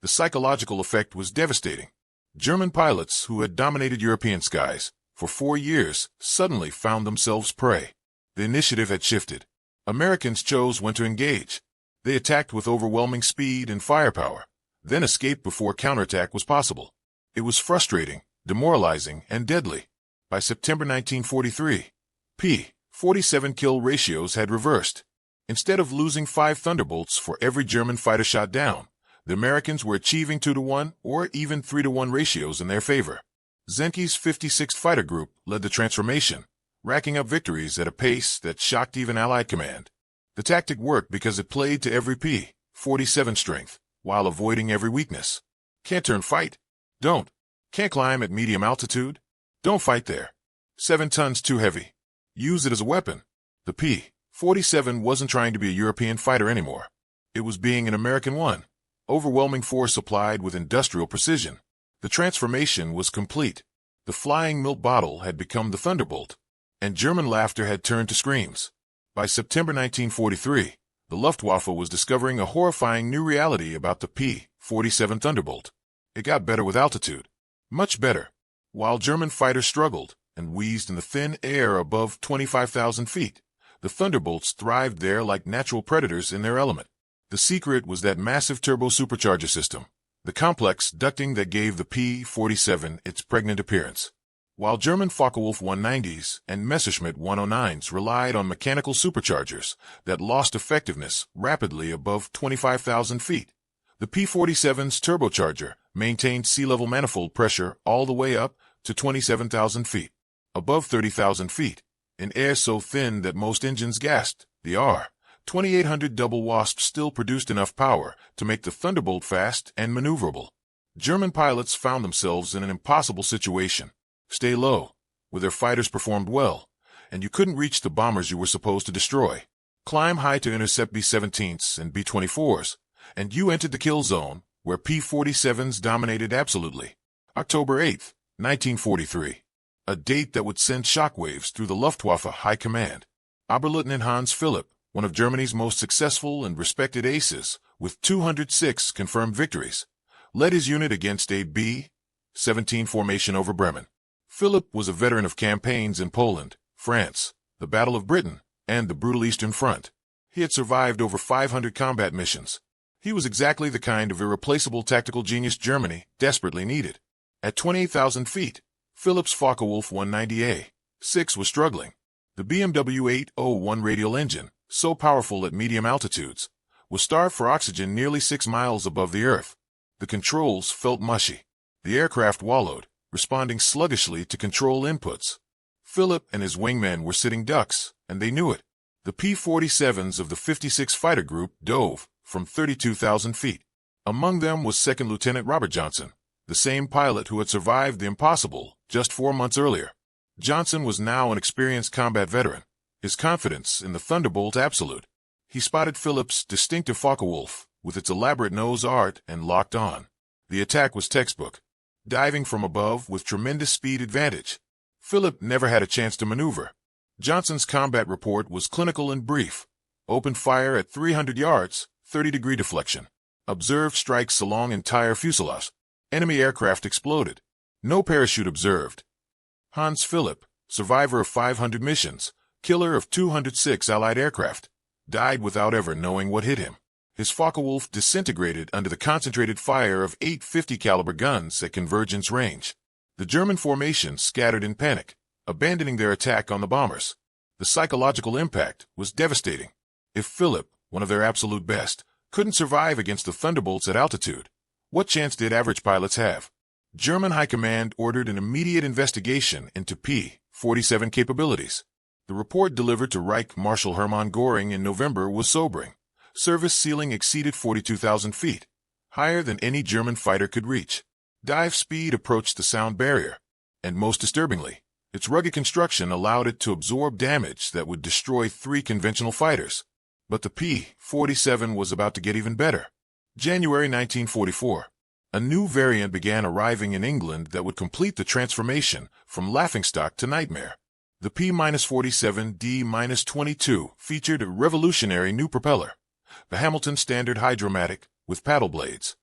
The psychological effect was devastating. German pilots who had dominated European skies for 4 years suddenly found themselves prey. The initiative had shifted. Americans chose when to engage. They attacked with overwhelming speed and firepower, then escaped before counterattack was possible. It was frustrating, demoralizing, and deadly. By September 1943, P-47 kill ratios had reversed. Instead of losing 5 Thunderbolts for every German fighter shot down, the Americans were achieving 2-to-1 or even 3-to-1 ratios in their favor. Zenke's 56th Fighter Group led the transformation, racking up victories at a pace that shocked even Allied command. The tactic worked because it played to every P-47 strength, while avoiding every weakness. Can't turn fight? Don't. Can't climb at medium altitude? Don't fight there. 7 tons too heavy. Use it as a weapon. The P-47 wasn't trying to be a European fighter anymore. It was being an American one. Overwhelming force applied with industrial precision. The transformation was complete. The flying milk bottle had become the Thunderbolt, and German laughter had turned to screams. By September 1943, the Luftwaffe was discovering a horrifying new reality about the P-47 Thunderbolt. It got better with altitude. Much better. While German fighters struggled and wheezed in the thin air above 25,000 feet, the Thunderbolts thrived there like natural predators in their element. The secret was that massive turbo supercharger system, the complex ducting that gave the P-47 its pregnant appearance. While German Focke-Wulf 190s and Messerschmitt 109s relied on mechanical superchargers that lost effectiveness rapidly above 25,000 feet, the P-47's turbocharger maintained sea-level manifold pressure all the way up to 27,000 feet. Above 30,000 feet, in air so thin that most engines gasped, the R-2800 Double Wasp still produced enough power to make the Thunderbolt fast and maneuverable. German pilots found themselves in an impossible situation. Stay low, where their fighters performed well, and you couldn't reach the bombers you were supposed to destroy. Climb high to intercept B-17s and B-24s, and you entered the kill zone, where P-47s dominated absolutely. October 8, 1943. A date that would send shockwaves through the Luftwaffe High Command. Oberleutnant Hans Philipp, one of Germany's most successful and respected aces, with 206 confirmed victories, led his unit against a B-17 formation over Bremen. Philipp was a veteran of campaigns in Poland, France, the Battle of Britain, and the brutal Eastern Front. He had survived over 500 combat missions. He was exactly the kind of irreplaceable tactical genius Germany desperately needed. At 28,000 feet, Philipp's Focke-Wulf 190A-6 was struggling. The BMW 801 radial engine, so powerful at medium altitudes, was starved for oxygen nearly 6 miles above the Earth. The controls felt mushy. The aircraft wallowed, responding sluggishly to control inputs. Philipp and his wingmen were sitting ducks, and they knew it. The P-47s of the 56 Fighter Group dove from 32,000 feet. Among them was Second Lieutenant Robert Johnson, the same pilot who had survived the impossible just 4 months earlier. Johnson was now an experienced combat veteran, his confidence in the Thunderbolt absolute. He spotted Philipp's distinctive Focke-Wulf with its elaborate nose art and locked on. The attack was textbook, diving from above with tremendous speed advantage. Philipp never had a chance to maneuver. Johnson's combat report was clinical and brief. Opened fire at 300 yards, 30-degree deflection. Observed strikes along entire fuselage. Enemy aircraft exploded. No parachute observed. Hans Philipp, survivor of 500 missions, killer of 206 Allied aircraft, died without ever knowing what hit him. His Focke-Wulf disintegrated under the concentrated fire of 850 caliber guns at convergence range. The German formation scattered in panic, abandoning their attack on the bombers. The psychological impact was devastating. If Philipp, one of their absolute best, couldn't survive against the Thunderbolts at altitude, what chance did average pilots have? German High Command ordered an immediate investigation into P-47 capabilities. The report delivered to Reich Marshal Hermann Göring in November was sobering. Service ceiling exceeded 42,000 feet, higher than any German fighter could reach. Dive speed approached the sound barrier, and most disturbingly, its rugged construction allowed it to absorb damage that would destroy 3 conventional fighters. But the P-47 was about to get even better. January 1944. A new variant began arriving in England that would complete the transformation from laughingstock to nightmare. The P-47D-22 featured a revolutionary new propeller, the Hamilton Standard Hydromatic, with paddle blades.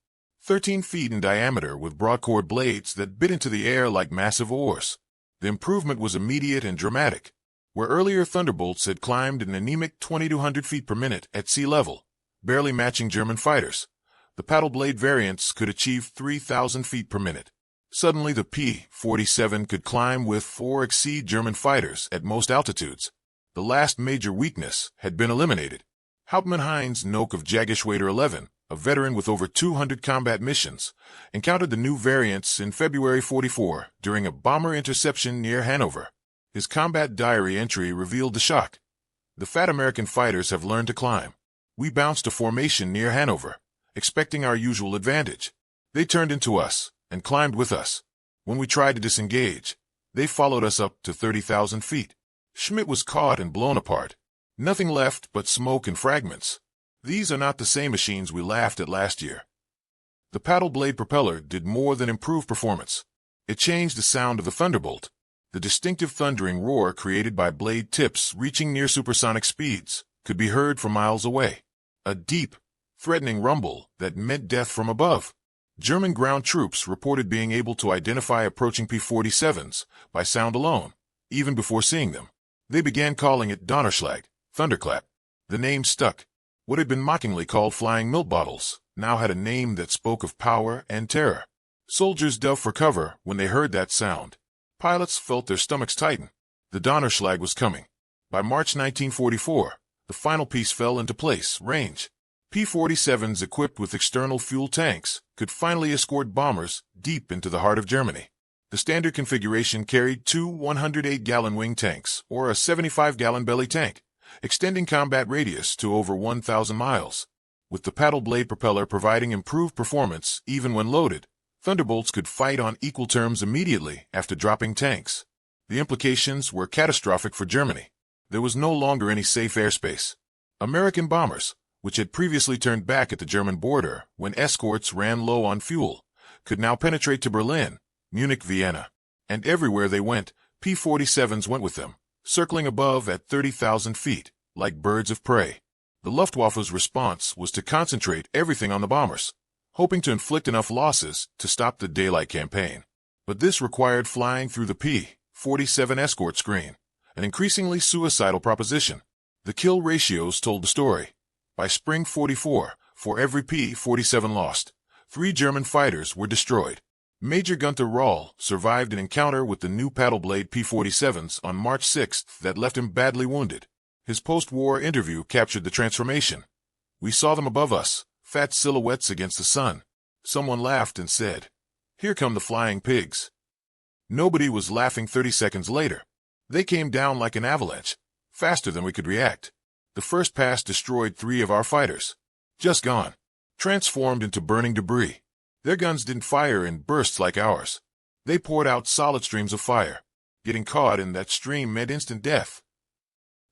13 feet in diameter with broad-chord blades that bit into the air like massive oars. The improvement was immediate and dramatic. Where earlier Thunderbolts had climbed an anemic 2,200 feet per minute at sea level, barely matching German fighters, the paddle blade variants could achieve 3,000 feet per minute. Suddenly the P-47 could climb with or exceed German fighters at most altitudes. The last major weakness had been eliminated. Hauptmann Heinz Nock of Jägerschwader 11, a veteran with over 200 combat missions, encountered the new variants in February 44 during a bomber interception near Hanover. His combat diary entry revealed the shock. The fat American fighters have learned to climb. We bounced a formation near Hanover, expecting our usual advantage. They turned into us and climbed with us. When we tried to disengage, they followed us up to 30,000 feet. Schmidt was caught and blown apart. Nothing left but smoke and fragments. These are not the same machines we laughed at last year. The paddle blade propeller did more than improve performance. It changed the sound of the Thunderbolt. The distinctive thundering roar created by blade tips reaching near supersonic speeds could be heard from miles away. A deep, threatening rumble that meant death from above. German ground troops reported being able to identify approaching P-47s by sound alone, even before seeing them. They began calling it Donnerschlag, thunderclap. The name stuck. What had been mockingly called flying milk bottles now had a name that spoke of power and terror. Soldiers dove for cover when they heard that sound. Pilots felt their stomachs tighten. The Donnerschlag was coming. By March 1944, the final piece fell into place, range. P-47s equipped with external fuel tanks could finally escort bombers deep into the heart of Germany. The standard configuration carried 2 108-gallon wing tanks or a 75-gallon belly tank, extending combat radius to over 1,000 miles. With the paddle blade propeller providing improved performance even when loaded, Thunderbolts could fight on equal terms immediately after dropping tanks. The implications were catastrophic for Germany. There was no longer any safe airspace. American bombers, which had previously turned back at the German border when escorts ran low on fuel, could now penetrate to Berlin, Munich, Vienna. And everywhere they went, P-47s went with them, circling above at 30,000 feet, like birds of prey. The Luftwaffe's response was to concentrate everything on the bombers, hoping to inflict enough losses to stop the daylight campaign. But this required flying through the P-47 escort screen, an increasingly suicidal proposition. The kill ratios told the story. By spring 44, for every P-47 lost, 3 German fighters were destroyed. Major Gunther Rahl survived an encounter with the new paddle-blade P-47s on March 6 that left him badly wounded. His post-war interview captured the transformation. "We saw them above us, fat silhouettes against the sun." Someone laughed and said, "Here come the flying pigs." Nobody was laughing 30 seconds later. They came down like an avalanche, faster than we could react. The first pass destroyed 3 of our fighters. Just gone. Transformed into burning debris. Their guns didn't fire in bursts like ours. They poured out solid streams of fire. Getting caught in that stream meant instant death.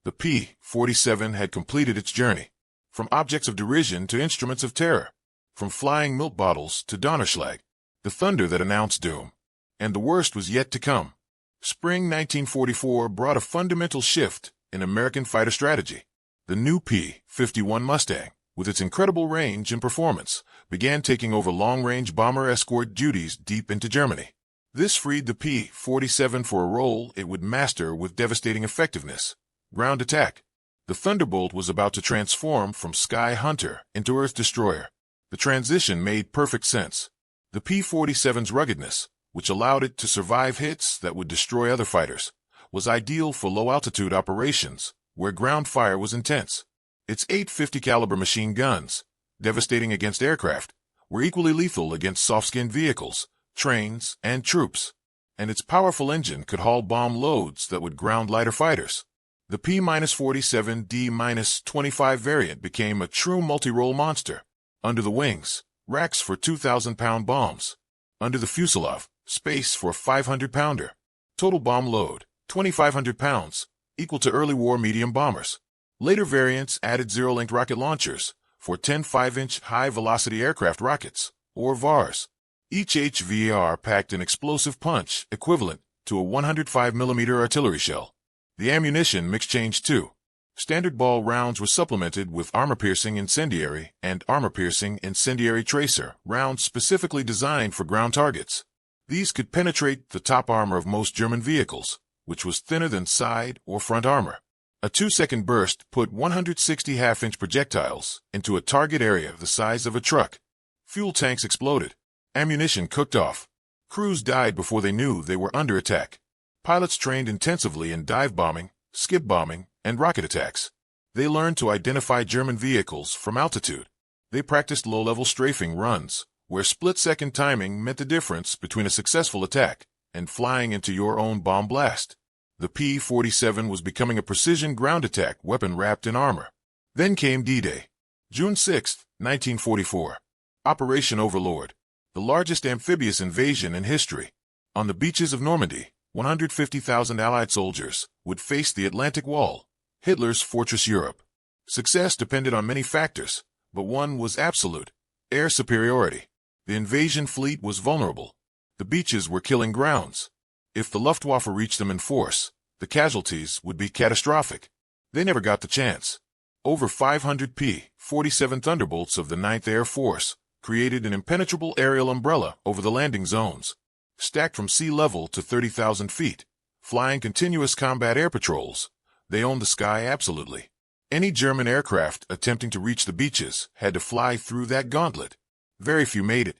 The P-47 had completed its journey. From objects of derision to instruments of terror. From flying milk bottles to Donnerschlag. The thunder that announced doom. And the worst was yet to come. Spring 1944 brought a fundamental shift in American fighter strategy. The new P-51 Mustang, with its incredible range and performance, began taking over long-range bomber escort duties deep into Germany. This freed the P-47 for a role it would master with devastating effectiveness: ground attack. The Thunderbolt was about to transform from Sky Hunter into Earth Destroyer. The transition made perfect sense. The P-47's ruggedness, which allowed it to survive hits that would destroy other fighters, was ideal for low-altitude operations, where ground fire was intense. Its 850 caliber machine guns, devastating against aircraft, were equally lethal against soft-skinned vehicles, trains, and troops. And its powerful engine could haul bomb loads that would ground lighter fighters. The P-47 D-25 variant became a true multi-role monster. Under the wings, racks for 2,000-pound bombs. Under the fuselage, space for a 500-pounder. Total bomb load, 2,500 pounds, equal to early war medium bombers. Later variants added zero-linked rocket launchers for 10 5-inch high-velocity aircraft rockets, or VARs. Each HVR packed an explosive punch equivalent to a 105mm artillery shell. The ammunition mix changed too. Standard ball rounds were supplemented with armor-piercing incendiary and armor-piercing incendiary tracer rounds specifically designed for ground targets. These could penetrate the top armor of most German vehicles, which was thinner than side or front armor. A 2-second burst put 160 half-inch projectiles into a target area the size of a truck. Fuel tanks exploded. Ammunition cooked off. Crews died before they knew they were under attack. Pilots trained intensively in dive bombing, skip bombing, and rocket attacks. They learned to identify German vehicles from altitude. They practiced low-level strafing runs, where split-second timing meant the difference between a successful attack and flying into your own bomb blast. The P-47 was becoming a precision ground attack weapon wrapped in armor. Then came D-Day. June 6, 1944. Operation Overlord. The largest amphibious invasion in history. On the beaches of Normandy, 150,000 Allied soldiers would face the Atlantic Wall, Hitler's fortress Europe. Success depended on many factors, but one was absolute: air superiority. The invasion fleet was vulnerable. The beaches were killing grounds. If the Luftwaffe reached them in force, the casualties would be catastrophic. They never got the chance. Over 500 P-47 Thunderbolts of the 9th Air Force created an impenetrable aerial umbrella over the landing zones. Stacked from sea level to 30,000 feet, flying continuous combat air patrols, they owned the sky absolutely. Any German aircraft attempting to reach the beaches had to fly through that gauntlet. Very few made it.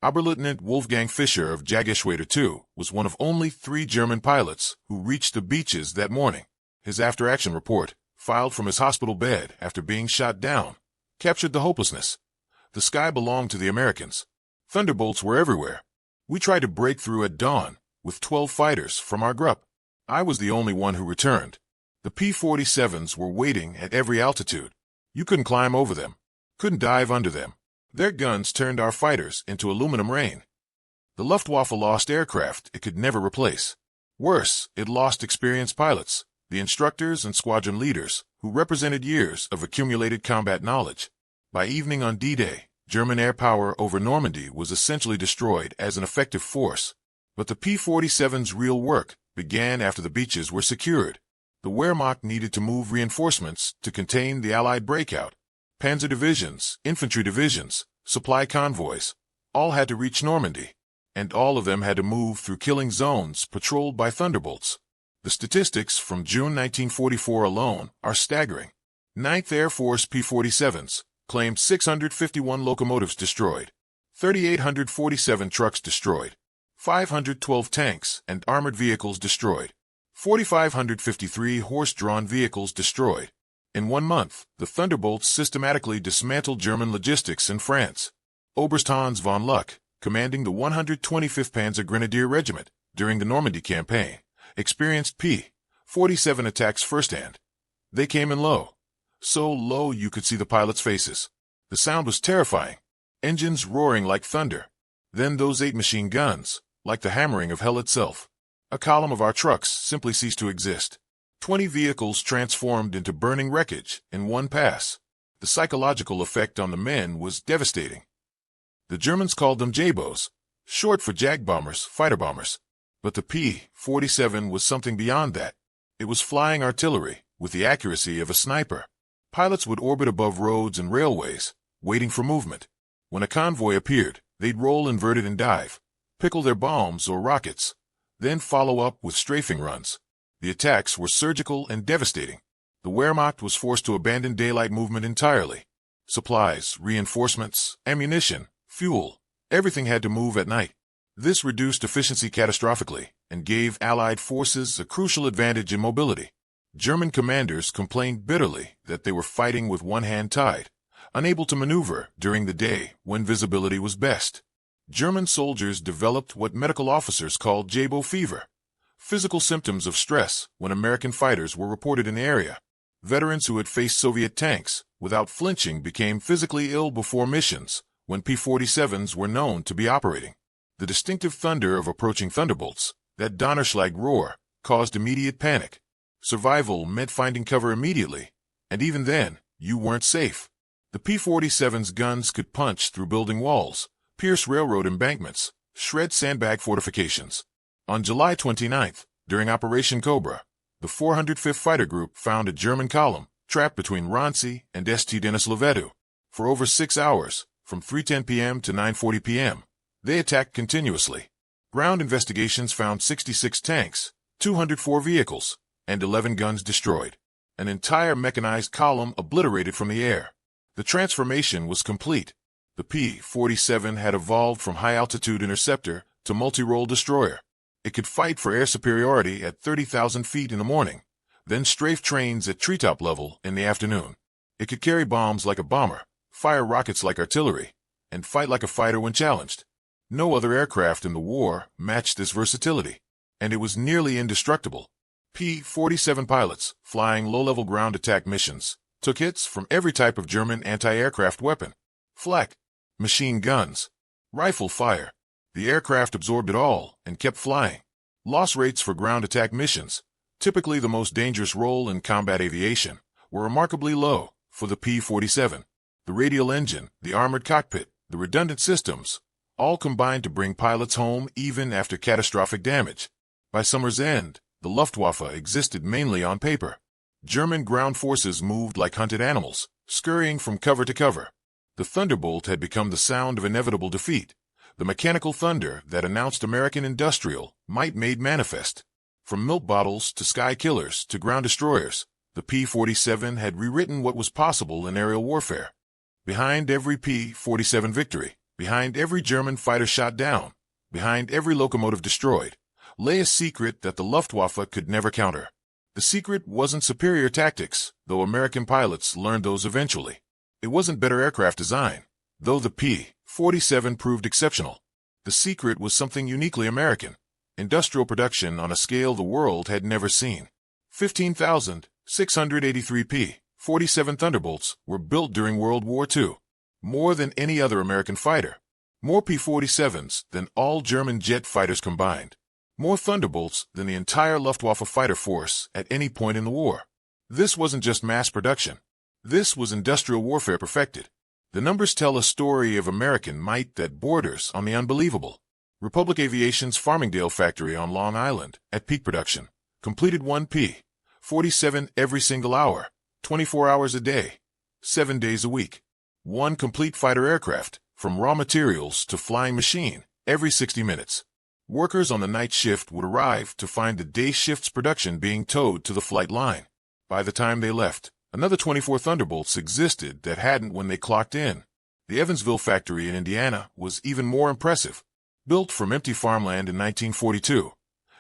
Oberleutnant Wolfgang Fischer of Jagdgeschwader II was one of only 3 German pilots who reached the beaches that morning. His after-action report, filed from his hospital bed after being shot down, captured the hopelessness. The sky belonged to the Americans. Thunderbolts were everywhere. We tried to break through at dawn with 12 fighters from our group. I was the only one who returned. The P-47s were waiting at every altitude. You couldn't climb over them, couldn't dive under them. Their guns turned our fighters into aluminum rain. The Luftwaffe lost aircraft it could never replace. Worse, it lost experienced pilots, the instructors and squadron leaders, who represented years of accumulated combat knowledge. By evening on D-Day, German air power over Normandy was essentially destroyed as an effective force. But the P-47's real work began after the beaches were secured. The Wehrmacht needed to move reinforcements to contain the Allied breakout. Panzer divisions, infantry divisions, supply convoys, all had to reach Normandy, and all of them had to move through killing zones patrolled by Thunderbolts. The statistics from June 1944 alone are staggering. 9th Air Force P-47s claimed 651 locomotives destroyed, 3,847 trucks destroyed, 512 tanks and armored vehicles destroyed, 4,553 horse-drawn vehicles destroyed. In 1 month, the Thunderbolts systematically dismantled German logistics in France. Oberst Hans von Luck, commanding the 125th Panzer Grenadier Regiment during the Normandy campaign, experienced P-47 attacks firsthand. They came in low. So low you could see the pilots' faces. The sound was terrifying. Engines roaring like thunder. Then those 8 machine guns, like the hammering of hell itself. A column of our trucks simply ceased to exist. 20 vehicles transformed into burning wreckage in one pass. The psychological effect on the men was devastating. The Germans called them J-bows, short for Jag bombers, fighter bombers. But the P-47 was something beyond that. It was flying artillery with the accuracy of a sniper. Pilots would orbit above roads and railways, waiting for movement. When a convoy appeared, they'd roll inverted and dive, pickle their bombs or rockets, then follow up with strafing runs. The attacks were surgical and devastating. The Wehrmacht was forced to abandon daylight movement entirely. Supplies, reinforcements, ammunition, fuel, everything had to move at night. This reduced efficiency catastrophically and gave Allied forces a crucial advantage in mobility. German commanders complained bitterly that they were fighting with one hand tied, unable to maneuver during the day when visibility was best. German soldiers developed what medical officers called J-bow fever, physical symptoms of stress when American fighters were reported in the area. Veterans who had faced Soviet tanks without flinching became physically ill before missions when P-47s were known to be operating. The distinctive thunder of approaching Thunderbolts, that Donnerschlag roar, caused immediate panic. Survival meant finding cover immediately, and even then, you weren't safe. The P-47's guns could punch through building walls, pierce railroad embankments, shred sandbag fortifications. On July 29th, during Operation Cobra, the 405th Fighter Group found a German column trapped between Ranci and St. Denis Lovetu. For over 6 hours, from 3:10 p.m. to 9:40 p.m., they attacked continuously. Ground investigations found 66 tanks, 204 vehicles, and 11 guns destroyed. An entire mechanized column obliterated from the air. The transformation was complete. The P-47 had evolved from high-altitude interceptor to multi-role destroyer. It could fight for air superiority at 30,000 feet in the morning, then strafe trains at treetop level in the afternoon. It could carry bombs like a bomber, fire rockets like artillery, and fight like a fighter when challenged. No other aircraft in the war matched this versatility, and it was nearly indestructible. P-47 pilots, flying low-level ground attack missions, took hits from every type of German anti-aircraft weapon. Flak, machine guns, rifle fire. The aircraft absorbed it all and kept flying. Loss rates for ground attack missions, typically the most dangerous role in combat aviation, were remarkably low for the P-47. The radial engine, the armored cockpit, the redundant systems, all combined to bring pilots home even after catastrophic damage. By summer's end, the Luftwaffe existed mainly on paper. German ground forces moved like hunted animals, scurrying from cover to cover. The Thunderbolt had become the sound of inevitable defeat, the mechanical thunder that announced American industrial might made manifest. From milk bottles to sky killers to ground destroyers, the P-47 had rewritten what was possible in aerial warfare. Behind every P-47 victory, behind every German fighter shot down, behind every locomotive destroyed, lay a secret that the Luftwaffe could never counter. The secret wasn't superior tactics, though American pilots learned those eventually. It wasn't better aircraft design, though the P-47 proved exceptional. The secret was something uniquely American, industrial production on a scale the world had never seen. 15,683 P-47 Thunderbolts were built during World War II, more than any other American fighter. More P-47s than all German jet fighters combined. More Thunderbolts than the entire Luftwaffe fighter force at any point in the war. This wasn't just mass production. This was industrial warfare perfected. The numbers tell a story of American might that borders on the unbelievable. Republic Aviation's Farmingdale factory on Long Island, at peak production, completed one P-47 P-47 every single hour, 24 hours a day, 7 days a week. One complete fighter aircraft, from raw materials to flying machine, every 60 minutes. Workers on the night shift would arrive to find the day shift's production being towed to the flight line. By the time they left, another 24 Thunderbolts existed that hadn't when they clocked in. The Evansville factory in Indiana was even more impressive. Built from empty farmland in 1942,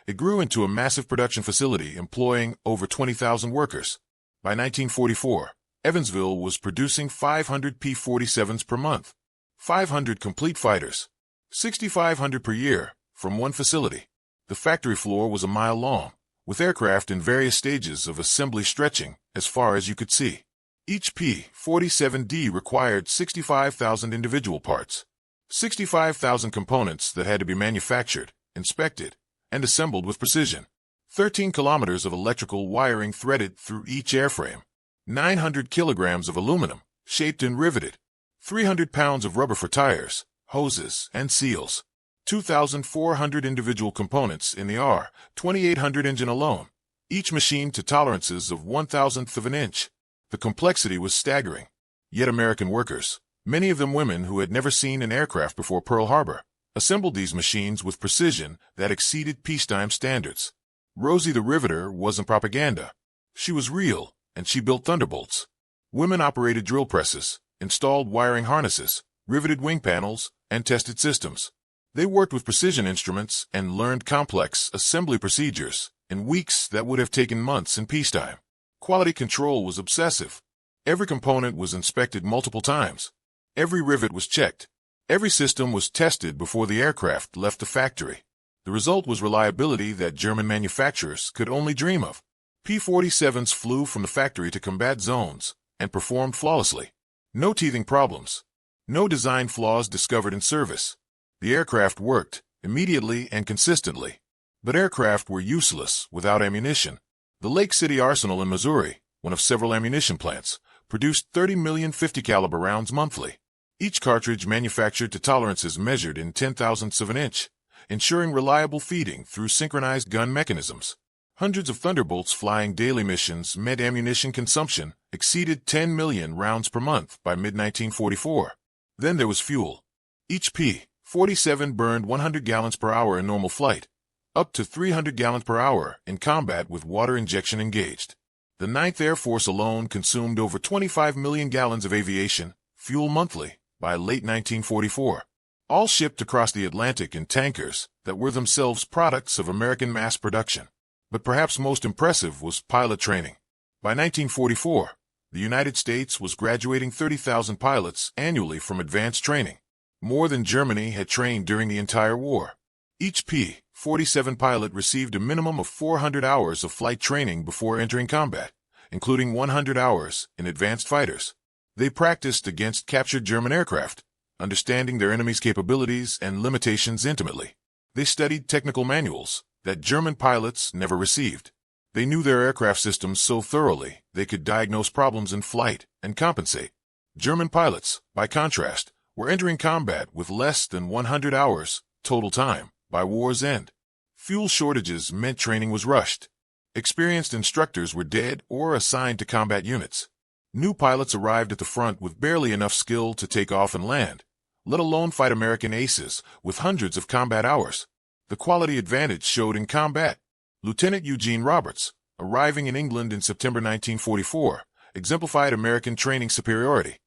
it grew into a massive production facility employing over 20,000 workers. By 1944, Evansville was producing 500 P-47s per month, 500 complete fighters, 6,500 per year, from one facility. The factory floor was a mile long, with aircraft in various stages of assembly stretching as far as you could see. Each P-47D required 65,000 individual parts, 65,000 components that had to be manufactured, inspected, and assembled with precision. 13 kilometers of electrical wiring threaded through each airframe, 900 kilograms of aluminum, shaped and riveted, 300 pounds of rubber for tires, hoses, and seals, 2,400 individual components in the R-2800 engine alone, each machined to tolerances of 1,000th of an inch. The complexity was staggering. Yet American workers, many of them women who had never seen an aircraft before Pearl Harbor, assembled these machines with precision that exceeded peacetime standards. Rosie the Riveter wasn't propaganda. She was real, and she built Thunderbolts. Women operated drill presses, installed wiring harnesses, riveted wing panels, and tested systems. They worked with precision instruments and learned complex assembly procedures in weeks that would have taken months in peacetime. Quality control was obsessive. Every component was inspected multiple times. Every rivet was checked. Every system was tested before the aircraft left the factory. The result was reliability that German manufacturers could only dream of. P-47s flew from the factory to combat zones and performed flawlessly. No teething problems. No design flaws discovered in service. The aircraft worked immediately and consistently. But aircraft were useless without ammunition. The Lake City Arsenal in Missouri, one of several ammunition plants, produced 30 million 50 caliber rounds monthly. Each cartridge manufactured to tolerances measured in 10,000ths of an inch, ensuring reliable feeding through synchronized gun mechanisms. Hundreds of Thunderbolts flying daily missions meant ammunition consumption exceeded 10 million rounds per month by mid-1944. Then there was fuel. Each P-47 burned 100 gallons per hour in normal flight, up to 300 gallons per hour in combat with water injection engaged. The 9th Air Force alone consumed over 25 million gallons of aviation fuel monthly by late 1944, all shipped across the Atlantic in tankers that were themselves products of American mass production. But perhaps most impressive was pilot training. By 1944, the United States was graduating 30,000 pilots annually from advanced training, more than Germany had trained during the entire war. Each P-47 pilot received a minimum of 400 hours of flight training before entering combat, including 100 hours in advanced fighters. They practiced against captured German aircraft, understanding their enemy's capabilities and limitations intimately. They studied technical manuals that German pilots never received. They knew their aircraft systems so thoroughly they could diagnose problems in flight and compensate. German pilots, by contrast, were entering combat with less than 100 hours total time by war's end. Fuel shortages meant training was rushed. Experienced instructors were dead or assigned to combat units. New pilots arrived at the front with barely enough skill to take off and land, let alone fight American aces with hundreds of combat hours. The quality advantage showed in combat. Lieutenant Eugene Roberts, arriving in England in September 1944, exemplified American training superiority.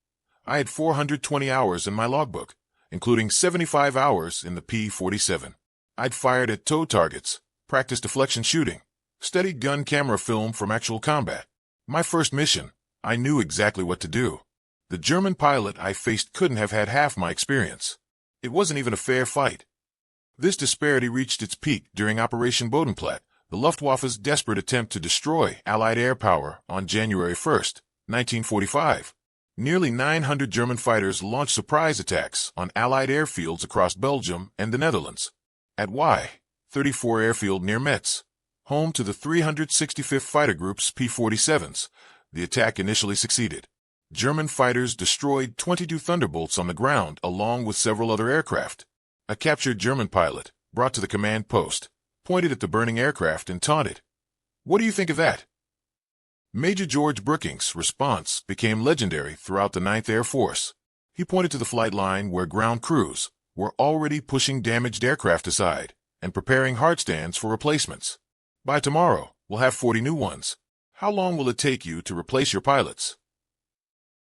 I had 420 hours in my logbook, including 75 hours in the P-47. I'd fired at tow targets, practiced deflection shooting, studied gun camera film from actual combat. My first mission, I knew exactly what to do. The German pilot I faced couldn't have had half my experience. It wasn't even a fair fight. This disparity reached its peak during Operation Bodenplatte, the Luftwaffe's desperate attempt to destroy Allied air power on January 1, 1945. Nearly 900 German fighters launched surprise attacks on Allied airfields across Belgium and the Netherlands. At Y-34 airfield near Metz, home to the 365th Fighter Group's P-47s, the attack initially succeeded. German fighters destroyed 22 Thunderbolts on the ground along with several other aircraft. A captured German pilot, brought to the command post, pointed at the burning aircraft and taunted, "What do you think of that?" Major George Brookings' response became legendary throughout the Ninth Air Force. He pointed to the flight line where ground crews were already pushing damaged aircraft aside and preparing hardstands for replacements. By tomorrow, we'll have 40 new ones. How long will it take you to replace your pilots?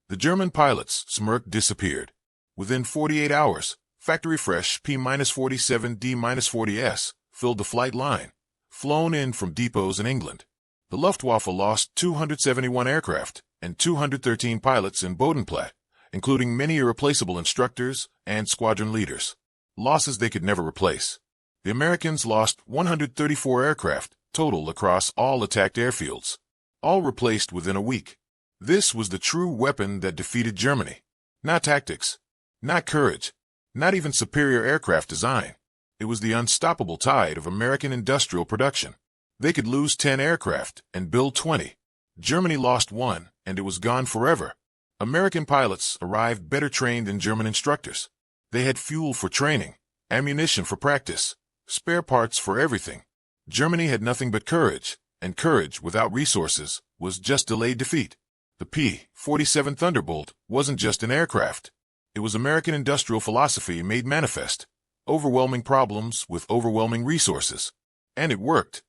The German pilot's smirk disappeared. Within 48 hours, factory-fresh P-47D-40s filled the flight line, flown in from depots in England. The Luftwaffe lost 271 aircraft and 213 pilots in Bodenplatte, including many irreplaceable instructors and squadron leaders. Losses they could never replace. The Americans lost 134 aircraft total across all attacked airfields, all replaced within a week. This was the true weapon that defeated Germany. Not tactics, not courage, not even superior aircraft design. It was the unstoppable tide of American industrial production. They could lose 10 aircraft and build 20. Germany lost one, and it was gone forever. American pilots arrived better trained than German instructors. They had fuel for training, ammunition for practice, spare parts for everything. Germany had nothing but courage, and courage without resources was just delayed defeat. The P-47 Thunderbolt wasn't just an aircraft. It was American industrial philosophy made manifest. Overwhelming problems with overwhelming resources. And it worked.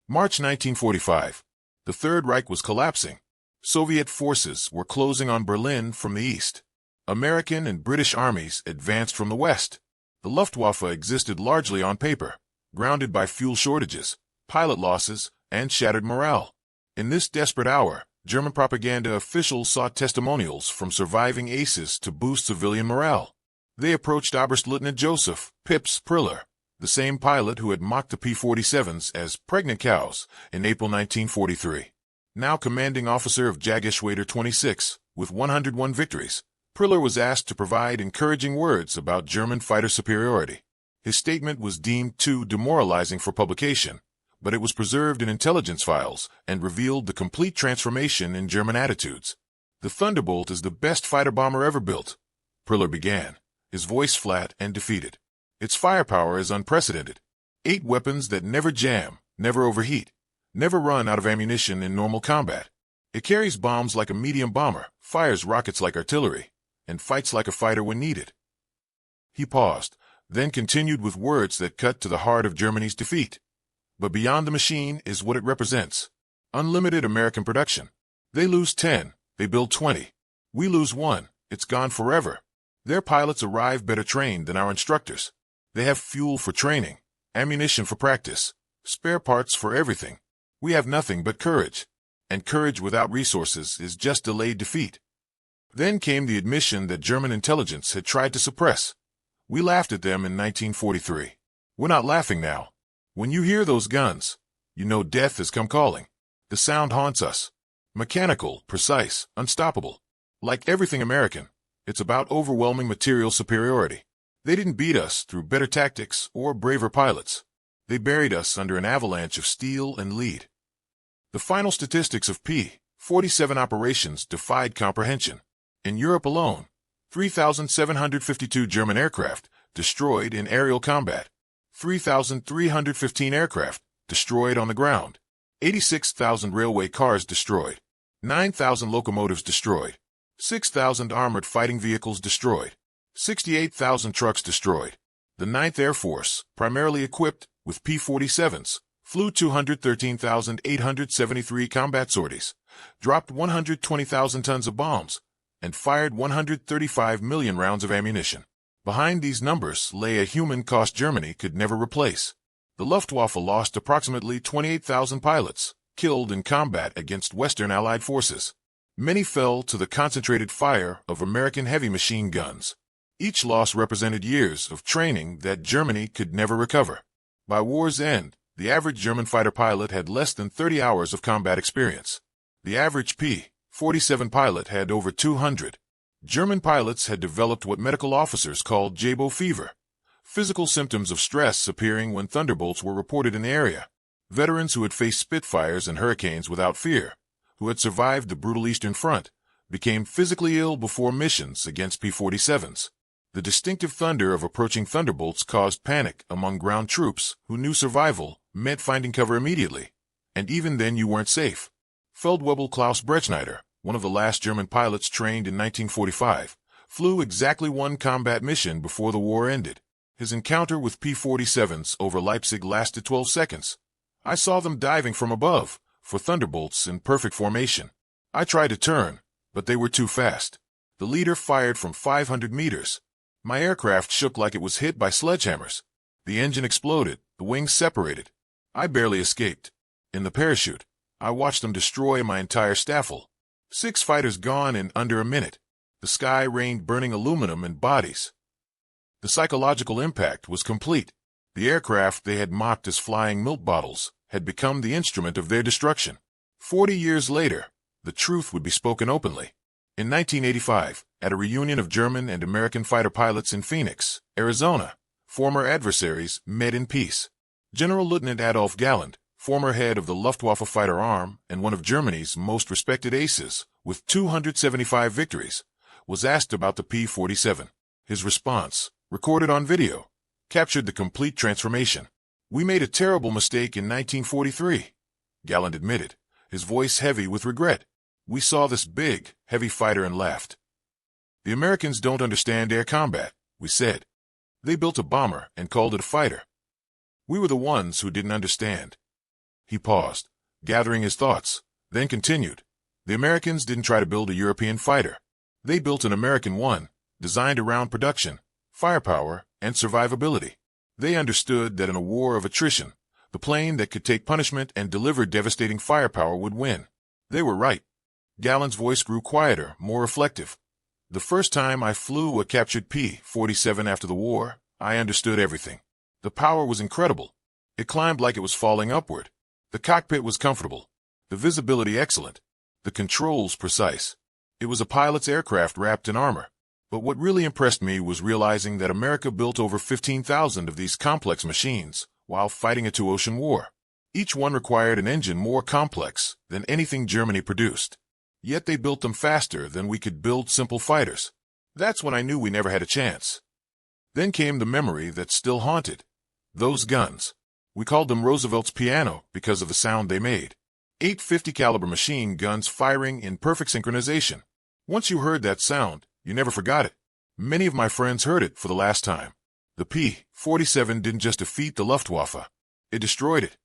March 1945. The Third Reich was collapsing. Soviet forces were closing on Berlin from the east. American and British armies advanced from the west. The Luftwaffe existed largely on paper, grounded by fuel shortages, pilot losses, and shattered morale. In this desperate hour, German propaganda officials sought testimonials from surviving aces to boost civilian morale. They approached Oberstleutnant Joseph Pips Priller, the same pilot who had mocked the P-47s as pregnant cows in April 1943. Now commanding officer of Jagdgeschwader 26, with 101 victories, Priller was asked to provide encouraging words about German fighter superiority. His statement was deemed too demoralizing for publication, but it was preserved in intelligence files and revealed the complete transformation in German attitudes. "The Thunderbolt is the best fighter bomber ever built," Priller began, his voice flat and defeated. "Its firepower is unprecedented. 8 weapons that never jam, never overheat, never run out of ammunition in normal combat. It carries bombs like a medium bomber, fires rockets like artillery, and fights like a fighter when needed." He paused, then continued with words that cut to the heart of Germany's defeat. "But beyond the machine is what it represents. Unlimited American production. They lose 10, they build 20. We lose 1, it's gone forever. Their pilots arrive better trained than our instructors. They have fuel for training, ammunition for practice, spare parts for everything. We have nothing but courage. And courage without resources is just delayed defeat." Then came the admission that German intelligence had tried to suppress. "We laughed at them in 1943. We're not laughing now. When you hear those guns, you know death has come calling. The sound haunts us. Mechanical, precise, unstoppable. Like everything American, it's about overwhelming material superiority. They didn't beat us through better tactics or braver pilots. They buried us under an avalanche of steel and lead." The final statistics of P-47 operations defied comprehension. In Europe alone, 3,752 German aircraft destroyed in aerial combat, 3,315 aircraft destroyed on the ground, 86,000 railway cars destroyed, 9,000 locomotives destroyed, 6,000 armored fighting vehicles destroyed, 68,000 trucks destroyed. The Ninth Air Force, primarily equipped with P-47s, flew 213,873 combat sorties, dropped 120,000 tons of bombs, and fired 135 million rounds of ammunition. Behind these numbers lay a human cost Germany could never replace. The Luftwaffe lost approximately 28,000 pilots, killed in combat against Western Allied forces. Many fell to the concentrated fire of American heavy machine guns. Each loss represented years of training that Germany could never recover. By war's end, the average German fighter pilot had less than 30 hours of combat experience. The average P-47 pilot had over 200. German pilots had developed what medical officers called Jabo fever, physical symptoms of stress appearing when thunderbolts were reported in the area. Veterans who had faced Spitfires and hurricanes without fear, who had survived the brutal Eastern Front, became physically ill before missions against P-47s. The distinctive thunder of approaching thunderbolts caused panic among ground troops who knew survival meant finding cover immediately, and even then you weren't safe. Feldwebel Klaus Brechneiter, one of the last German pilots trained in 1945, flew exactly one combat mission before the war ended. His encounter with P-47s over Leipzig lasted 12 seconds. I saw them diving from above, for Thunderbolts in perfect formation. I tried to turn, but they were too fast. The leader fired from 500 meters. My aircraft shook like it was hit by sledgehammers. The engine exploded, the wings separated. I barely escaped. In the parachute, I watched them destroy my entire staffel. 6 fighters gone in under a minute. The sky rained burning aluminum and bodies. The psychological impact was complete. The aircraft they had mocked as flying milk bottles had become the instrument of their destruction. 40 years later, the truth would be spoken openly. In 1985, at a reunion of German and American fighter pilots in Phoenix, Arizona, former adversaries met in peace. General Lieutenant Adolf Galland, former head of the Luftwaffe fighter arm and one of Germany's most respected aces, with 275 victories, was asked about the P-47. His response, recorded on video, captured the complete transformation. "We made a terrible mistake in 1943, Galland admitted, his voice heavy with regret. "We saw this big, heavy fighter and laughed. The Americans don't understand air combat, we said. They built a bomber and called it a fighter. We were the ones who didn't understand." He paused, gathering his thoughts, then continued. "The Americans didn't try to build a European fighter. They built an American one, designed around production, firepower, and survivability. They understood that in a war of attrition, the plane that could take punishment and deliver devastating firepower would win. They were right." Galland's voice grew quieter, more reflective. "The first time I flew a captured P-47 after the war, I understood everything. The power was incredible. It climbed like it was falling upward. The cockpit was comfortable. The visibility excellent. The controls precise. It was a pilot's aircraft wrapped in armor. But what really impressed me was realizing that America built over 15,000 of these complex machines while fighting a two-ocean war. Each one required an engine more complex than anything Germany produced. Yet they built them faster than we could build simple fighters. That's when I knew we never had a chance." Then came the memory that still haunted. Those guns. We called them Roosevelt's piano because of the sound they made. 850 caliber machine guns firing in perfect synchronization. Once you heard that sound, you never forgot it. Many of my friends heard it for the last time. The P-47 didn't just defeat the Luftwaffe. It destroyed it.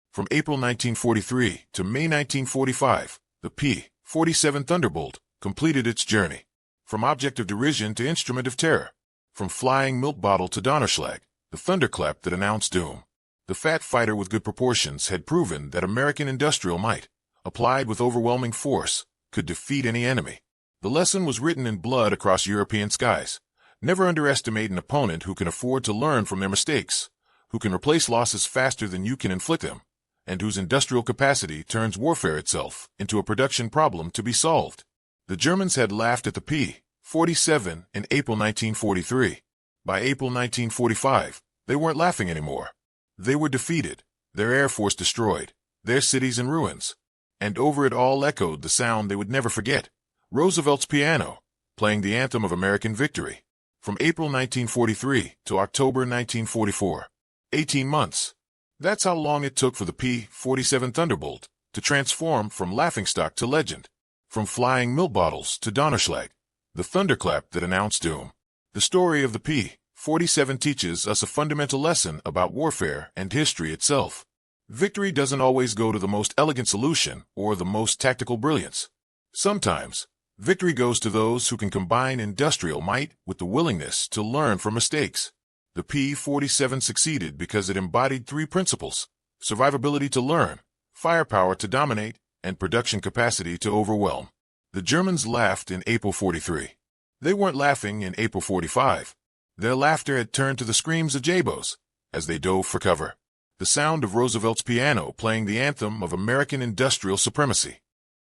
From April 1943 to May 1945, the P-47 Thunderbolt completed its journey. From object of derision to instrument of terror. From flying milk bottle to Donnerschlag, the thunderclap that announced doom. The fat fighter with good proportions had proven that American industrial might, applied with overwhelming force, could defeat any enemy. The lesson was written in blood across European skies. Never underestimate an opponent who can afford to learn from their mistakes, who can replace losses faster than you can inflict them, and whose industrial capacity turns warfare itself into a production problem to be solved. The Germans had laughed at the P-47 in April 1943. By April 1945, they weren't laughing anymore. They were defeated, their air force destroyed, their cities in ruins. And over it all echoed the sound they would never forget. Roosevelt's piano, playing the anthem of American victory. From April 1943 to October 1944. 18 months. That's how long it took for the P-47 Thunderbolt to transform from laughingstock to legend. From flying milk bottles to Donnerschlag, the thunderclap that announced doom. The story of the P-47 teaches us a fundamental lesson about warfare and history itself. Victory doesn't always go to the most elegant solution or the most tactical brilliance. Sometimes, victory goes to those who can combine industrial might with the willingness to learn from mistakes. The P-47 succeeded because it embodied 3 principles: survivability to learn, firepower to dominate, and production capacity to overwhelm. The Germans laughed in April 43. They weren't laughing in April 45. Their laughter had turned to the screams of Jabos as they dove for cover. The sound of Roosevelt's piano playing the anthem of American industrial supremacy.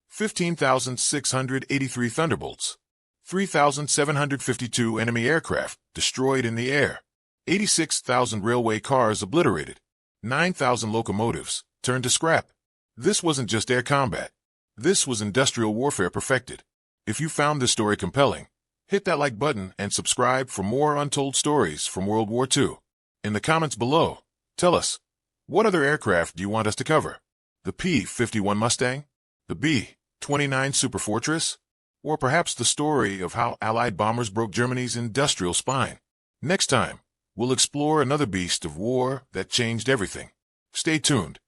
15,683 Thunderbolts. 3,752 enemy aircraft destroyed in the air. 86,000 railway cars obliterated. 9,000 locomotives turned to scrap. This wasn't just air combat. This was industrial warfare perfected. If you found this story compelling, hit that like button and subscribe for more untold stories from World War II. In the comments below, tell us, what other aircraft do you want us to cover? The P-51 Mustang? The B-29 Superfortress? Or perhaps the story of how Allied bombers broke Germany's industrial spine? Next time, we'll explore another beast of war that changed everything. Stay tuned.